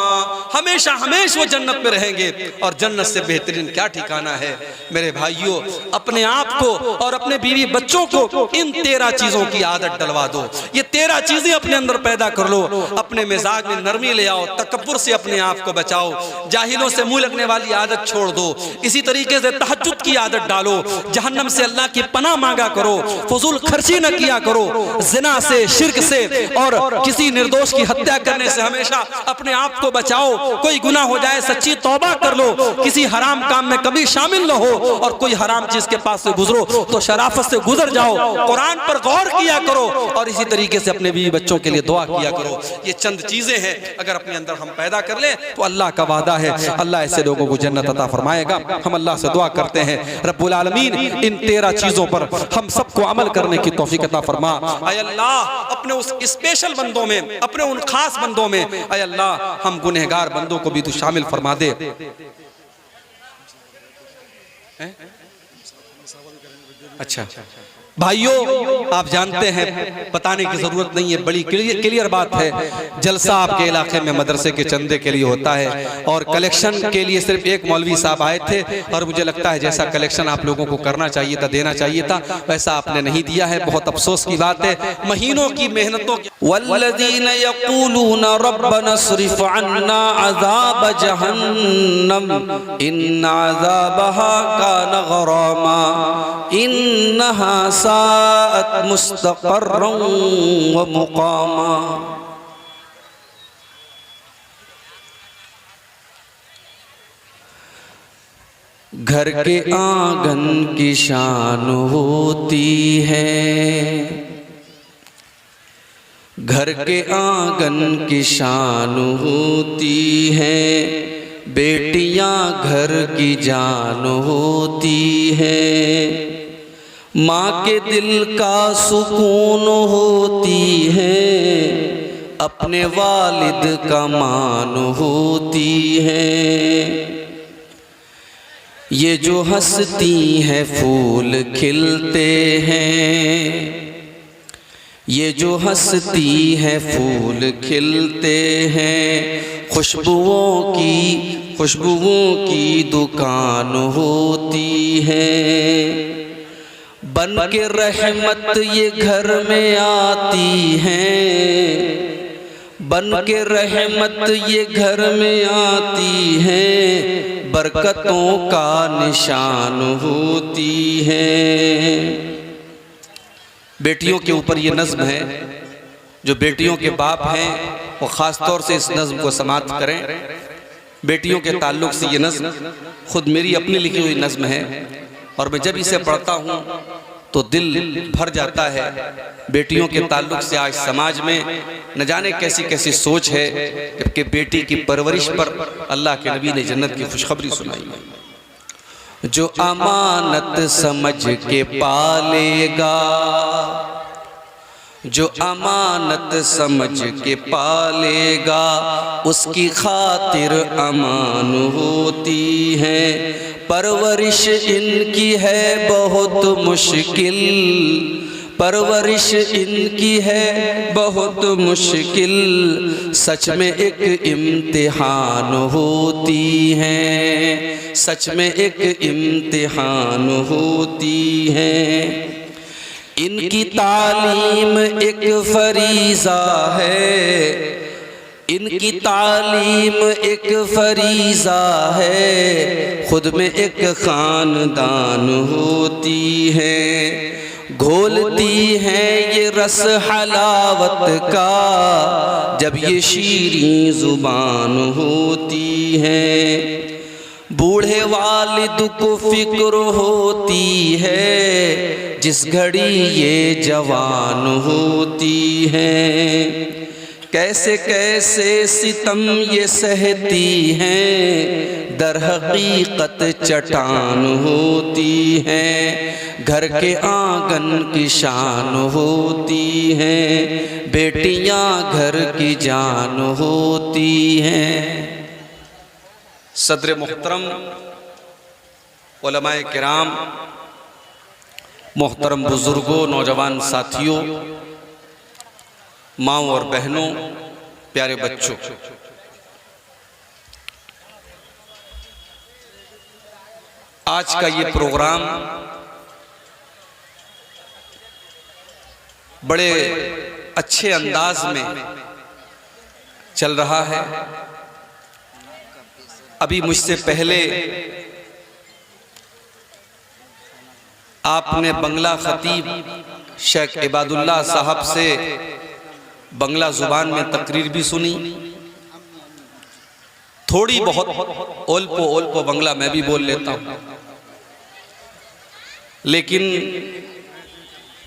हमेशा हमेशा वो जन्नत में रहेंगे और जन्नत से बेहतरीन क्या ठिकाना है। मेरे भाइयों, अपने आप को और अपने बीवी बच्चों को इन 13 चीजों की आदत डलवा दो। ये 13 चीजें अपने अंदर पैदा कर लो। अपने मिजाज में नरमी ले आओ, तकब्बुर से अपने आप को बचाओ, जाहिलों से मुंह लगने वाली आदत छोड़ दो। इसी तरीके से तहज्जुद की आदत डालो, जहन्नम से अल्लाह की पनाह मांगा करो, फजूल खर्ची न किया करो, जिना से, शिर्क से और किसी निर्दोष की हत्या करने से हमेशा अपने आप को बचाओ। कोई गुनाह हो जाए सच्ची तौबा कर लो, किसी हराम काम में कभी शामिल न हो, और कोई हराम चीज के पास से गुजरो तो शराफत से गुजर जाओ। कुरान पर गौर किया करो और इसी तरीके से अपने बीवी बच्चों के लिए दुआ किया करो। ये चंद चीजें हैं, अगर अपने अंदर हम पैदा कर ले तो अल्लाह का वादा है, अल्लाह ऐसे लोगों को जन्नत अता फरमाएगा। हम अल्लाह से दुआ करते हैं, रब्बुल आलमीन इन 13 चीजों पर हम सबको अमल करने की तौफीक अता फरमा। ऐ अल्लाह, अपने उस स्पेशल बंदों में, अपने उन खास बंदों में, ऐ अल्लाह हम गुनहगार बंदों को भी तू शामिल फरमा दे। अच्छा भाइयों, आप जानते हैं, बताने की जरूरत नहीं है, बड़ी क्लियर बात है। जलसा आपके इलाके में मदरसे के चंदे के लिए होता है और कलेक्शन के लिए सिर्फ एक मौलवी साहब आए थे, और मुझे लगता है जैसा कलेक्शन आप लोगों को करना चाहिए था, देना चाहिए था, वैसा आपने नहीं दिया है। बहुत अफसोस की बात है। महीनों की मेहनतों वल्लज़ीन यक़ूलून रब्बना स्रिफ़ अन्ना अज़ाब जहन्नम इन्न अज़ाबहा कान गरामा इन्नहा साअत मुस्तक़र्रन व मुक़ामा। घर के आंगन की शान होती है, घर के आंगन की शान होती है, बेटियां घर की जान होती है, माँ के दिल का सुकून होती है, अपने वालिद का मान होती है। ये जो हंसती हैं फूल खिलते हैं, ये जो हंसती हैं फूल खिलते हैं, खुशबुओं की दुकान होती है। बन के रहमत ये घर में आती हैं, बन के रहमत ये घर में आती हैं, बरकतों का निशान होती है। बेटियों के ऊपर ये नज़्म है, जो बेटियों के बाप हैं वो ख़ास तौर से इस नज़्म को समाप्त करें। बेटियों के ताल्लुक़ से ये नज़्म खुद मेरी अपनी लिखी हुई नज़्म है, और मैं जब इसे पढ़ता हूँ तो दिल भर जाता है। बेटियों के ताल्लुक़ से आज समाज में न जाने कैसी कैसी सोच है, जबकि बेटी की परवरिश पर अल्लाह के नबी ने जन्नत की खुशखबरी सुनाई है। जो अमानत समझ के पालेगा, जो अमानत समझ के पालेगा, उसकी खातिर अमान होती है। परवरिश इनकी है बहुत मुश्किल, परवरिश इनकी है बहुत मुश्किल, सच में एक इम्तिहान होती है, सच में एक इम्तिहान होती है। इनकी तालीम एक फरीज़ा है, इनकी तालीम एक फरीज़ा है, खुद में एक ख़ानदान होती है। घोलती है ये रस हलावत का, जब ये शीरीं ज़ुबान होती है। बूढ़े वालिद को फिक्र होती है, जिस घड़ी ये जवान होती है। कैसे कैसे सितम ये सहती हैं, दर हकीकत चट्टान होती हैं। घर के आंगन की शान होती हैं, बेटियां घर की जान होती हैं। सदर मोहतरम, उलमाए किराम, मोहतरम बुजुर्गों, नौजवान साथियों, माँओं और बहनों, प्यारे बच्चों, आज का ये प्रोग्राम बड़े अच्छे अंदाज में चल रहा है। अभी मुझसे पहले आपने बंगला खतीब शेख इबादुल्लाह साहब से बंगला जुबान में तकरीर भी सुनी। थोड़ी बहुत ओल्पो बंगला मैं भी बोल लेता हूं, लेकिन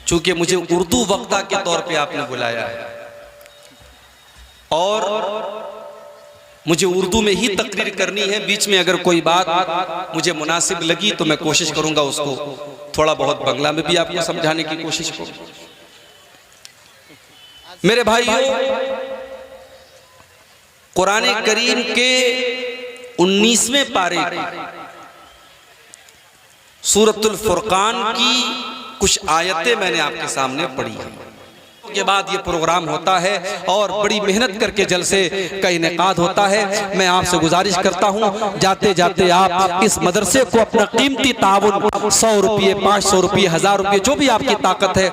चूंकि मुझे उर्दू वक्ता के तौर पे आपने बुलाया है और मुझे उर्दू में ही तकरीर करनी है, बीच में अगर कोई बात मुझे मुनासिब लगी तो मैं कोशिश करूंगा उसको थोड़ा बहुत बंगला में भी आपको समझाने की कोशिश करूं। मेरे भाइयों, कुरान करीम के 19वें पारे की सूरतुल फुरकान की कुछ आयतें मैंने आपके सामने पढ़ी हैं। के बाद ये प्रोग्राम होता है और बड़ी मेहनत करके जलसे का इनेकाद होता है। मैं आपसे गुजारिश करता हूँ, जाते जाते आप इस मदरसे को अपना कीमती ताउन 100 रुपये, 500 रुपये, 1000 रुपये, जो भी आपकी ताकत है